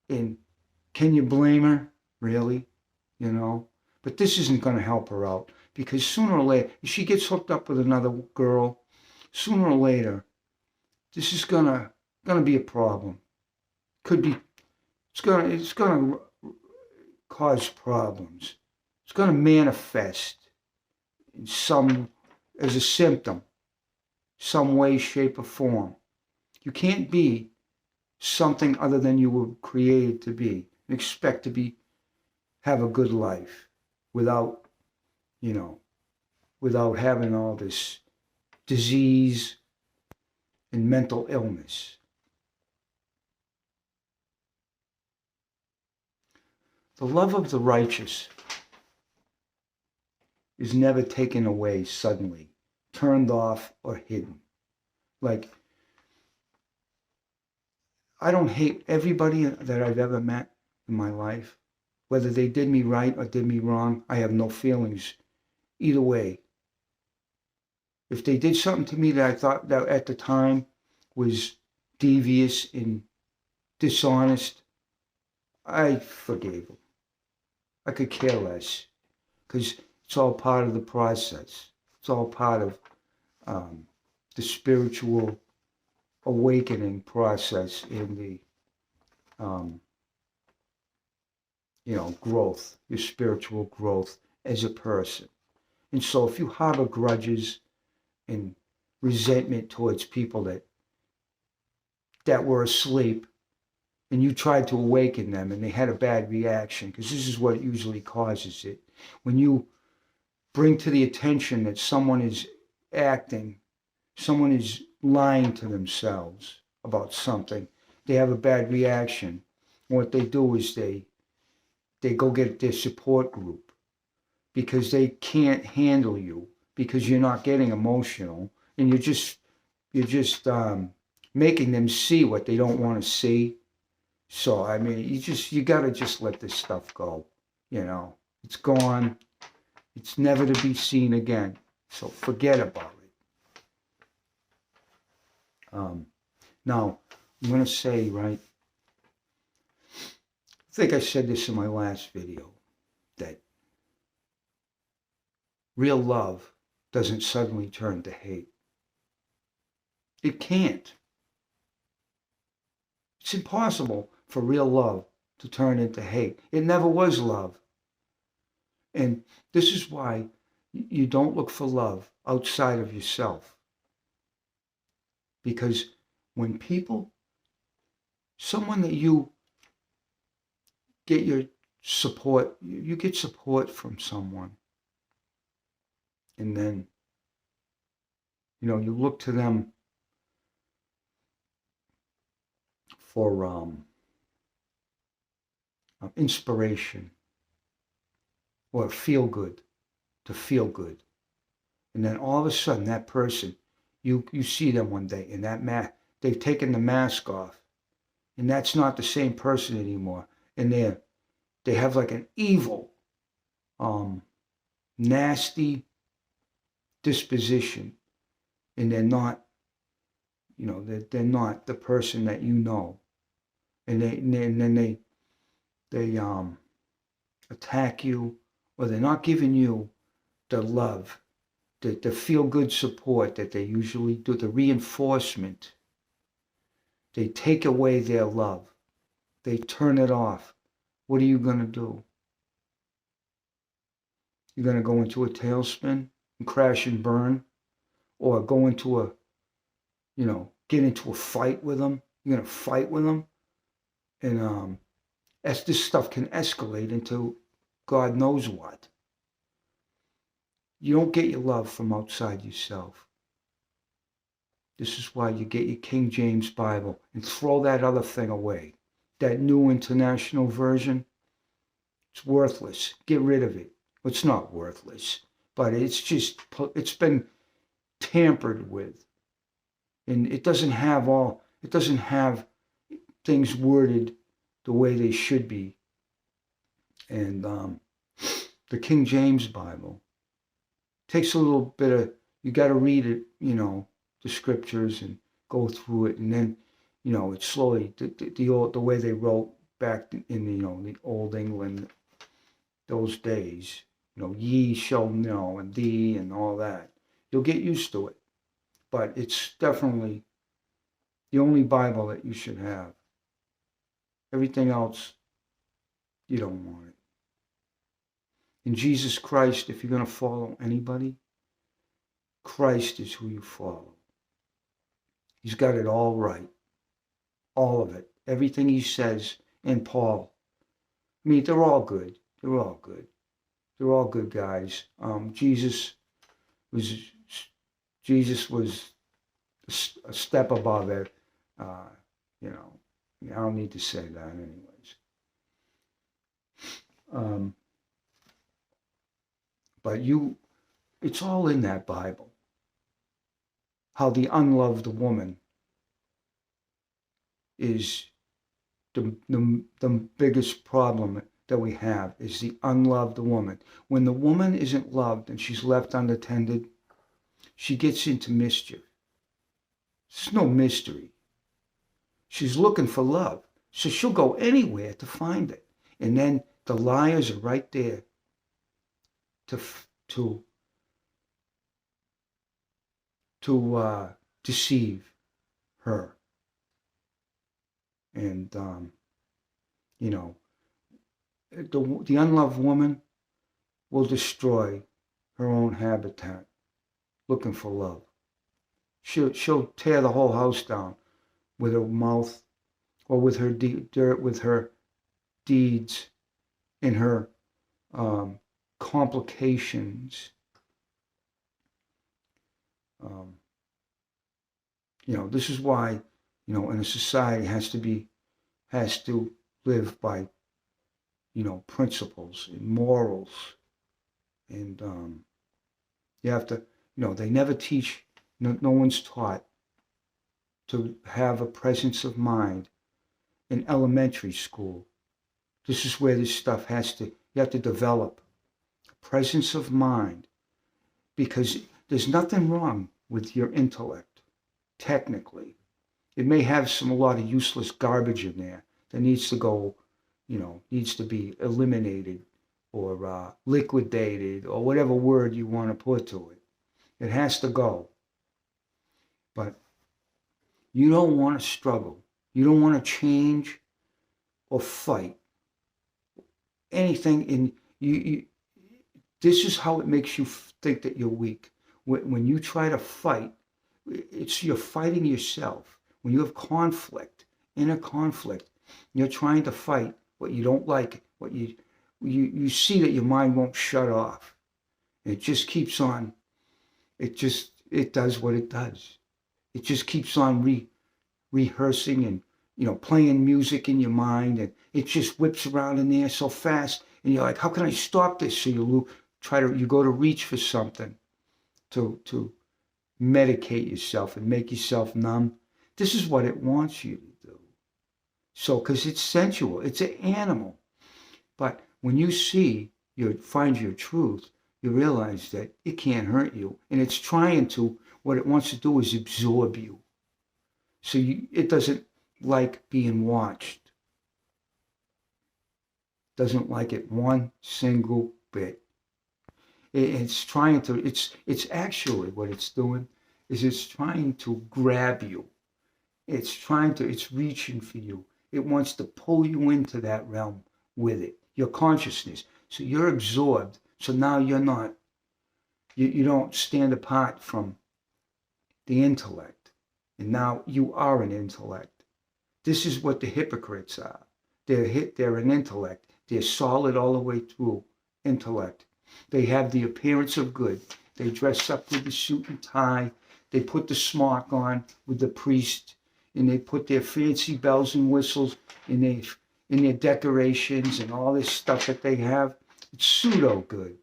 [SPEAKER 1] And can you blame her? Really? But this isn't going to help her out, because sooner or later, if she gets hooked up with another girl, sooner or later, this is gonna be a problem. It's gonna cause problems. It's gonna manifest as a symptom, some way, shape, or form. You can't be something other than you were created to be and expect to have a good life without having all this disease and mental illness. The love of the righteous is never taken away suddenly, turned off, or hidden. Like, I don't hate everybody that I've ever met in my life. Whether they did me right or did me wrong, I have no feelings either way. If they did something to me that I thought that at the time was devious and dishonest, I forgave them. I could care less, because it's all part of the process. It's all part of the spiritual awakening process in the growth, your spiritual growth as a person. And so if you harbor grudges and resentment towards people that were asleep, and you tried to awaken them and they had a bad reaction, because this is what usually causes it. When you bring to the attention that someone is lying to themselves about something, they have a bad reaction. And what they do is they go get their support group, because they can't handle you, because you're not getting emotional, and you're just making them see what they don't want to see. So, I mean, you got to just let this stuff go. It's gone. It's never to be seen again. So forget about it. Now, I'm going to say, right, I think I said this in my last video, that real love doesn't suddenly turn to hate. It can't. It's impossible for real love to turn into hate. It never was love. And this is why you don't look for love outside of yourself. Because when someone that you get your support. You get support from someone. And then, you look to them for inspiration or feel good, to feel good. And then all of a sudden, that person, you see them one day, and they've taken the mask off, and that's not the same person anymore. And they have like an evil, nasty disposition, and they're not, they're not the person that you know, and then they attack you, or they're not giving you the love, the feel good support that they usually do, the reinforcement. They take away their love. They turn it off. What are you going to do? You're going to go into a tailspin and crash and burn, or go into get into a fight with them. You're going to fight with them, and as this stuff can escalate into God knows what. You don't get your love from outside yourself. This is why you get your King James Bible and throw that other thing away. That New International Version, it's worthless. Get rid of it. It's not worthless, but it's been tampered with. And it doesn't have things worded the way they should be. And the King James Bible takes a little bit of, you got to read it, the scriptures and go through it, and then, it's slowly, the way they wrote back in the old England, those days, ye shall know, and thee, and all that. You'll get used to it, but it's definitely the only Bible that you should have. Everything else, you don't want it. In Jesus Christ, if you're going to follow anybody, Christ is who you follow. He's got it all right. All of it. Everything he says, and Paul. I mean, they're all good. They're all good. They're all good guys. Jesus was a step above it. I don't need to say that anyways. But it's all in that Bible. How the unloved woman is the biggest problem that we have, is the unloved woman. When the woman isn't loved and she's left unattended, she gets into mischief. It's no mystery. She's looking for love, so she'll go anywhere to find it. And then the liars are right there to deceive her. And the unloved woman will destroy her own habitat, looking for love. She'll tear the whole house down with her mouth, or with her with her deeds, and her complications. This is why, in a society has to live by, principles and morals. And you have to, they never teach, no one's taught to have a presence of mind in elementary school. This is where this stuff you have to develop a presence of mind, because there's nothing wrong with your intellect, technically. It may have a lot of useless garbage in there that needs to go, needs to be eliminated, or liquidated, or whatever word you want to put to it. It has to go. But you don't want to struggle. You don't want to change or fight anything in you. This is how it makes you think that you're weak. When you try to fight, you're fighting yourself. When you have conflict, inner conflict, you're trying to fight what you don't like, what you see that your mind won't shut off. It just keeps on. It does what it does. It just keeps on rehearsing and playing music in your mind, and it just whips around in there so fast, and you're like, how can I stop this? So you go to reach for something to medicate yourself and make yourself numb. This is what it wants you to do. So, because it's sensual, it's an animal. But when you find your truth, you realize that it can't hurt you. And it's trying to, what it wants to do is absorb you. So it doesn't like being watched. Doesn't like it one single bit. It's trying to, it's actually what it's doing is it's trying to grab you. It's reaching for you. It wants to pull you into that realm with it, your consciousness. So you're absorbed. So now you're not, you don't stand apart from the intellect. And now you are an intellect. This is what the hypocrites are. They're an intellect. They're solid all the way through intellect. They have the appearance of good. They dress up with the suit and tie. They put the smock on with the priest, and they put their fancy bells and whistles in their decorations and all this stuff that they have. It's pseudo good.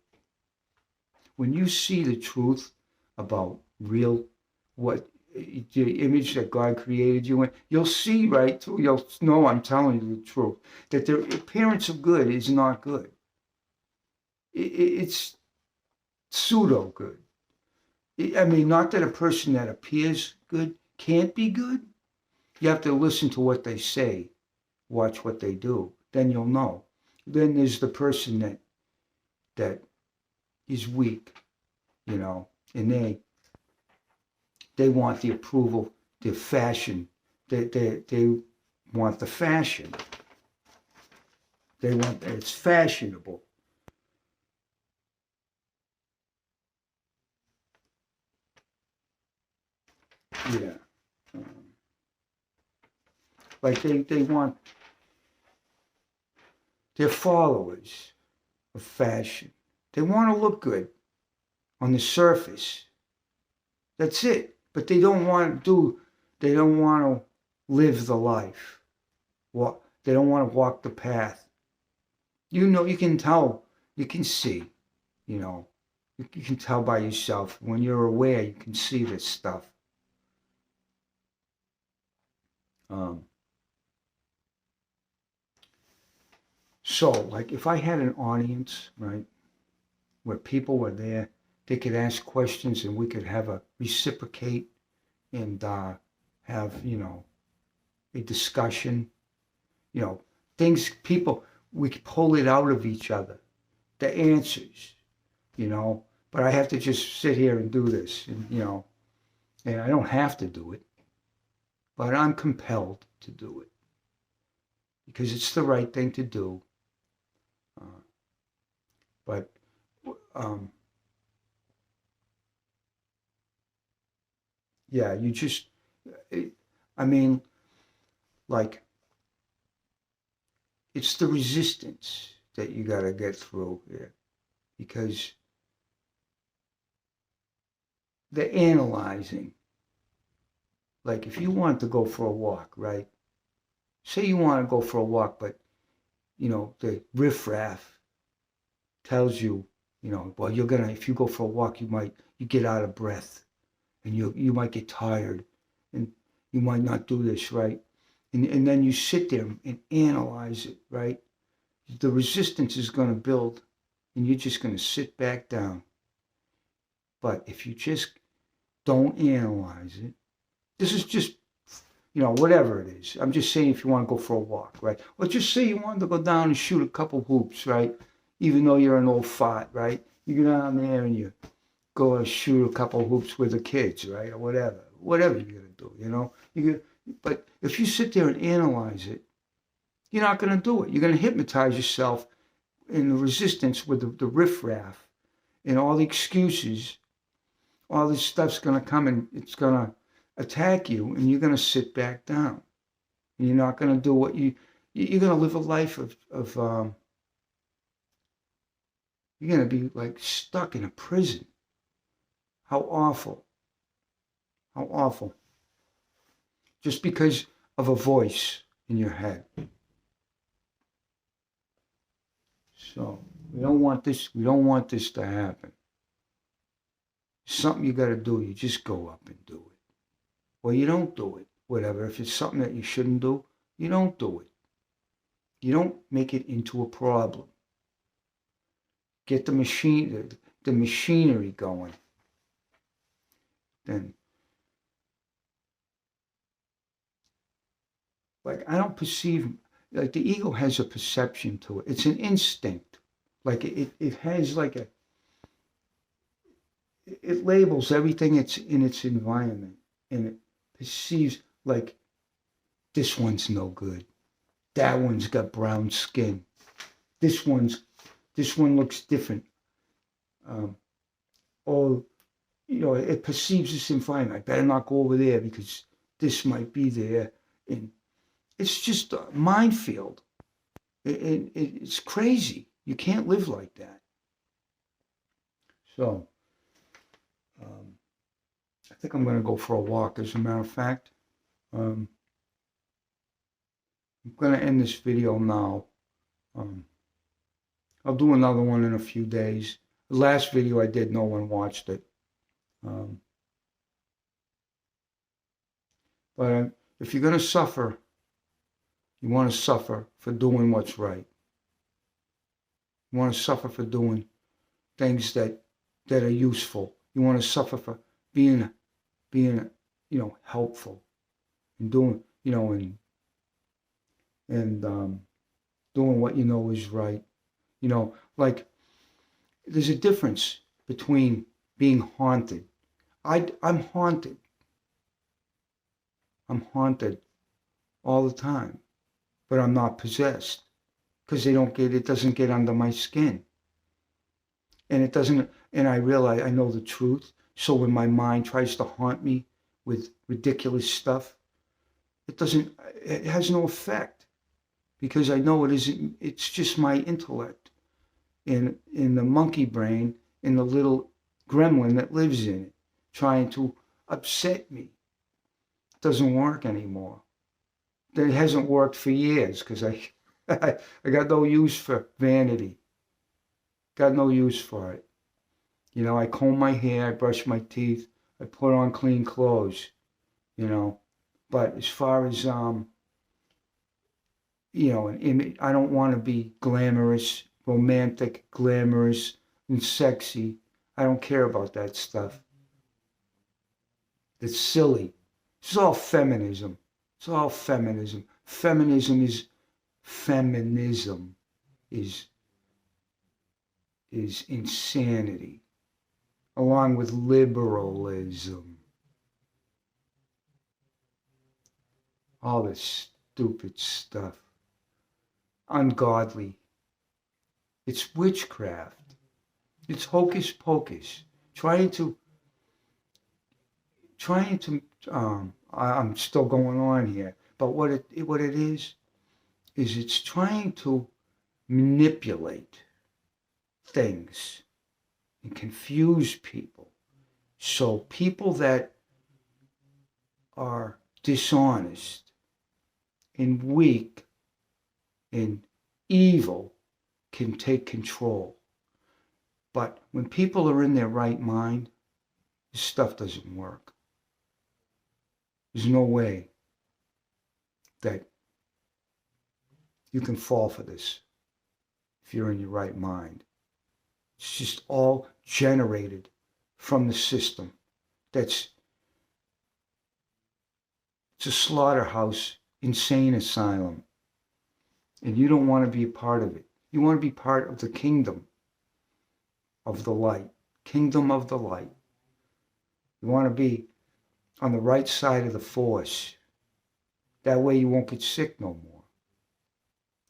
[SPEAKER 1] When you see the truth about real, what the image that God created you in, you'll see right through. You'll know I'm telling you the truth. That the appearance of good is not good. It's pseudo good. I mean, not that a person that appears good can't be good. You have to listen to what they say, watch what they do. Then you'll know. Then there's the person that is weak, and they want the approval, the fashion. They want the fashion. They want it's fashionable. Yeah. Like they want, they're followers of fashion. They want to look good on the surface. That's it. But they don't want to live the life. They don't want to walk the path. You can tell, you can see, you can tell by yourself. When you're aware, you can see this stuff. So, like, if I had an audience, right, where people were there, they could ask questions and we could have a reciprocate and have, a discussion, things, we could pull it out of each other, the answers, but I have to just sit here and do this, and, and I don't have to do it, but I'm compelled to do it because it's the right thing to do. But yeah, I mean, like, it's the resistance that you got to get through here, because the analyzing, like, if you want to go for a walk, right? Say you want to go for a walk, but, the riffraff tells you, well, if you go for a walk, you get out of breath, and you might get tired, and you might not do this, right? And then you sit there and analyze it, right? The resistance is going to build, and you're just going to sit back down. But if you just don't analyze it, this is just, whatever it is. I'm just saying, if you want to go for a walk, right? Or just say you want to go down and shoot a couple hoops, right? Even though you're an old fart, right? You go down there and you go and shoot a couple hoops with the kids, right? Or whatever you're going to do, but if you sit there and analyze it, you're not going to do it. You're going to hypnotize yourself in the resistance with the riffraff and all the excuses. All this stuff's going to come and it's going to attack you, and you're going to sit back down. And you're not going to do what You're going to live a life of you're going to be like stuck in a prison. How awful. How awful. Just because of a voice in your head. So we don't want this. We don't want this to happen. Something you got to do. You just go up and do it, or you don't do it. Whatever. If it's something that you shouldn't do, you don't do it. You don't make it into a problem. Get the machinery going. Then, like, I don't perceive, like, the ego has a perception to it. It's an instinct. Like, it has like it labels everything it's in its environment, and it perceives like, this one's no good. That one's got brown skin. This one looks different. Or, it perceives this environment. I better not go over there because this might be there. And it's just a minefield. It's crazy. You can't live like that. So, I think I'm going to go for a walk, as a matter of fact. I'm going to end this video now. I'll do another one in a few days. The last video I did, no one watched it. But if you're going to suffer, you want to suffer for doing what's right. You want to suffer for doing things that are useful. You want to suffer for being helpful and doing, and doing what you know is right. Like, there's a difference between being haunted. I'm haunted. I'm haunted all the time, but I'm not possessed, because it doesn't get under my skin. And it doesn't, and I realize I know the truth. So when my mind tries to haunt me with ridiculous stuff, it has no effect, because I know it's just my intellect in the monkey brain, in the little gremlin that lives in it, trying to upset me. It doesn't work anymore. It hasn't worked for years, because I got no use for vanity. Got no use for it. I comb my hair, I brush my teeth, I put on clean clothes, But as far as, an image, I don't want to be glamorous, romantic, glamorous, and sexy. I don't care about that stuff. It's silly. It's all feminism. It's all feminism. Feminism is insanity, along with liberalism. All this stupid stuff. Ungodly. It's witchcraft. It's hocus pocus. I'm still going on here, but what it is it's trying to manipulate things and confuse people. So people that are dishonest and weak and evil can take control. But when people are in their right mind, this stuff doesn't work. There's no way that you can fall for this if you're in your right mind. It's just all generated from the system. It's a slaughterhouse, insane asylum. And you don't want to be a part of it. You want to be part of the kingdom of the light. Kingdom of the light. You want to be on the right side of the force. That way you won't get sick no more.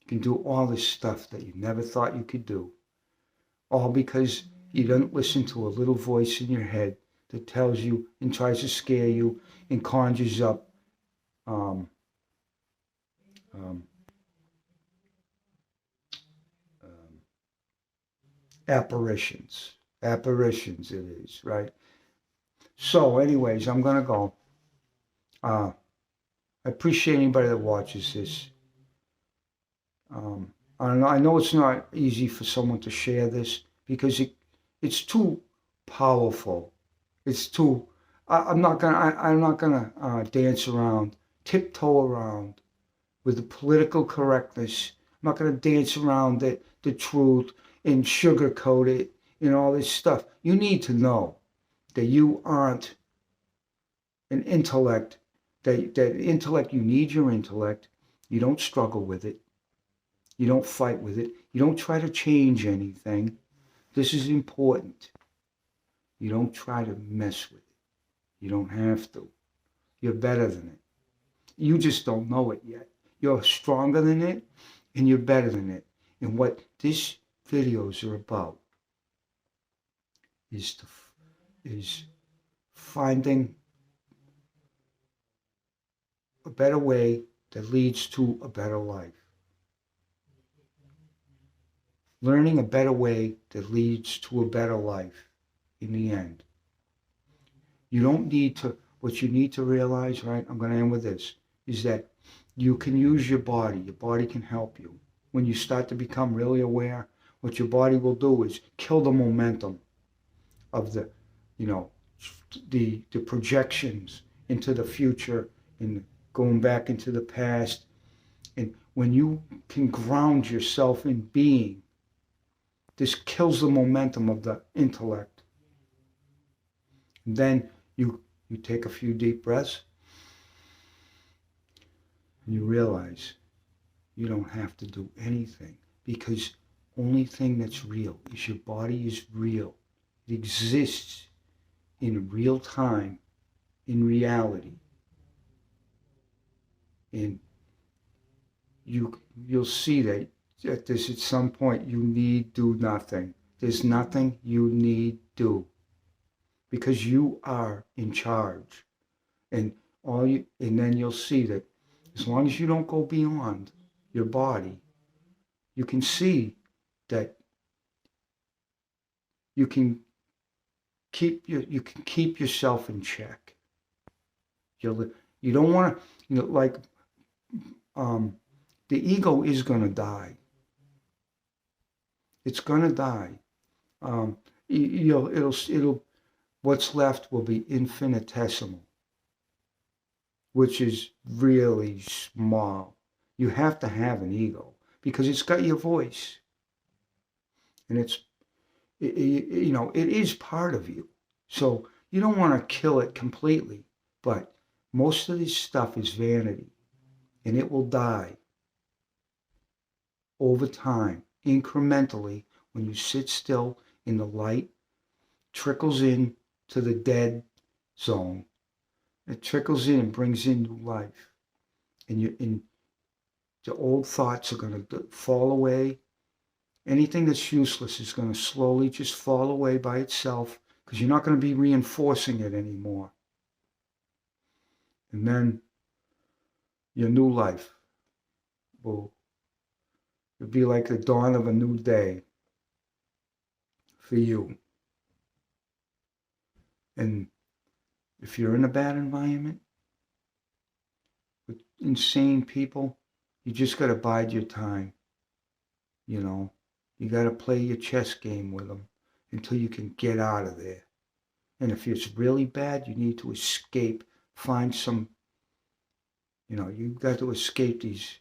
[SPEAKER 1] You can do all this stuff that you never thought you could do. All because you don't listen to a little voice in your head that tells you and tries to scare you and conjures up Apparitions. Apparitions it is, right? So anyways, I'm going to go. I appreciate anybody that watches this. I know it's not easy for someone to share this because it's too powerful. It's too. I'm not gonna. I'm not gonna dance around, tiptoe around with the political correctness. I'm not gonna dance around the truth and sugarcoat it and all this stuff. You need to know that you aren't an intellect. That intellect. You need your intellect. You don't struggle with it. You don't fight with it. You don't try to change anything. This is important. You don't try to mess with it. You don't have to. You're better than it. You just don't know it yet. You're stronger than it, and you're better than it. And what these videos are about is finding a better way that leads to a better life. Learning a better way that leads to a better life in the end. You don't need to, what you need to realize, right? I'm going to end with this, is that you can use your body. Your body can help you. When you start to become really aware, what your body will do is kill the momentum of the, the projections into the future and going back into the past. And when you can ground yourself in being, this kills the momentum of the intellect. And then you take a few deep breaths and you realize you don't have to do anything because only thing that's real is your body is real. It exists in real time, in reality. And you'll see that at some point you need do nothing. There's nothing you need do because you are in charge. And then you'll see that as long as you don't go beyond your body, you can see that you can keep yourself in check. You don't want to, the ego is going to die. It's going to die. It'll what's left will be infinitesimal, which is really small. You have to have an ego because it's got your voice, and it is part of you. So you don't want to kill it completely, but most of this stuff is vanity, and it will die over time, incrementally. When you sit still in the light, trickles in to the dead zone. It trickles in and brings in new life. And the old thoughts are going to fall away. Anything that's useless is going to slowly just fall away by itself because you're not going to be reinforcing it anymore. And then your new life will be like the dawn of a new day for you. And if you're in a bad environment with insane people, you just got to bide your time. You got to play your chess game with them until you can get out of there. And if it's really bad, you need to escape. Find some, you've got to escape these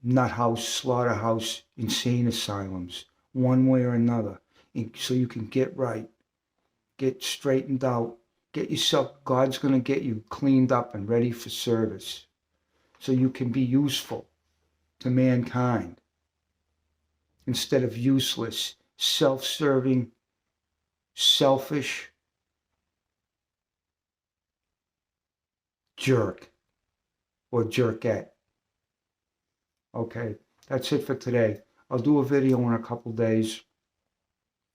[SPEAKER 1] nut house, slaughterhouse, insane asylums, one way or another, so you can get right, get straightened out, get yourself, God's going to get you cleaned up and ready for service so you can be useful to mankind instead of useless, self-serving, selfish jerk or jerkette. Okay, that's it for today. I'll do a video in a couple days,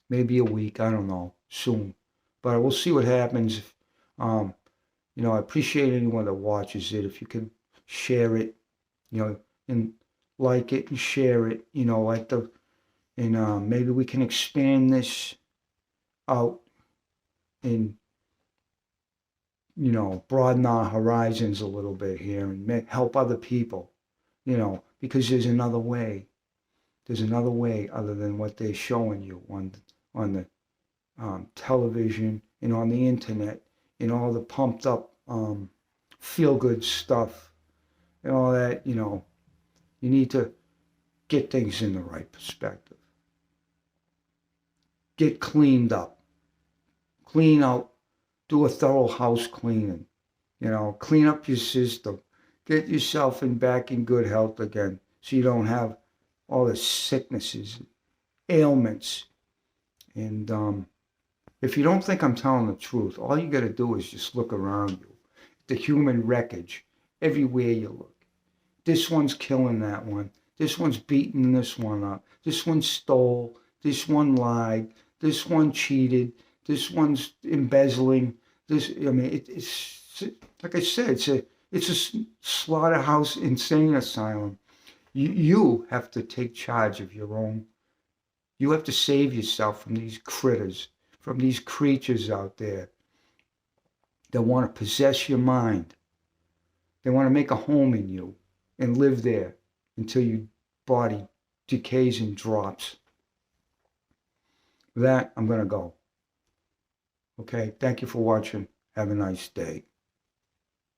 [SPEAKER 1] maybe a week, I don't know, soon. But we'll see what happens. I appreciate anyone that watches it. If you can share it, and like it and share it, And maybe we can expand this out and, broaden our horizons a little bit here and help other people, because there's another way. There's another way other than what they're showing you on the television and on the internet and all the pumped up feel good stuff and all that. You need to get things in the right perspective. Get cleaned up. Clean out. Do a thorough house cleaning. Clean up your system. Get yourself back in good health again so you don't have all the sicknesses, ailments. And if you don't think I'm telling the truth, all you got to do is just look around you. The human wreckage, everywhere you look. This one's killing that one. This one's beating this one up. This one stole. This one lied. This one cheated. This one's embezzling. It's like I said, it's a slaughterhouse insane asylum. You have to take charge of your own. You have to save yourself from these critters, from these creatures out there that want to possess your mind. They want to make a home in you and live there until your body decays and drops. With that, I'm going to go. Okay, thank you for watching. Have a nice day.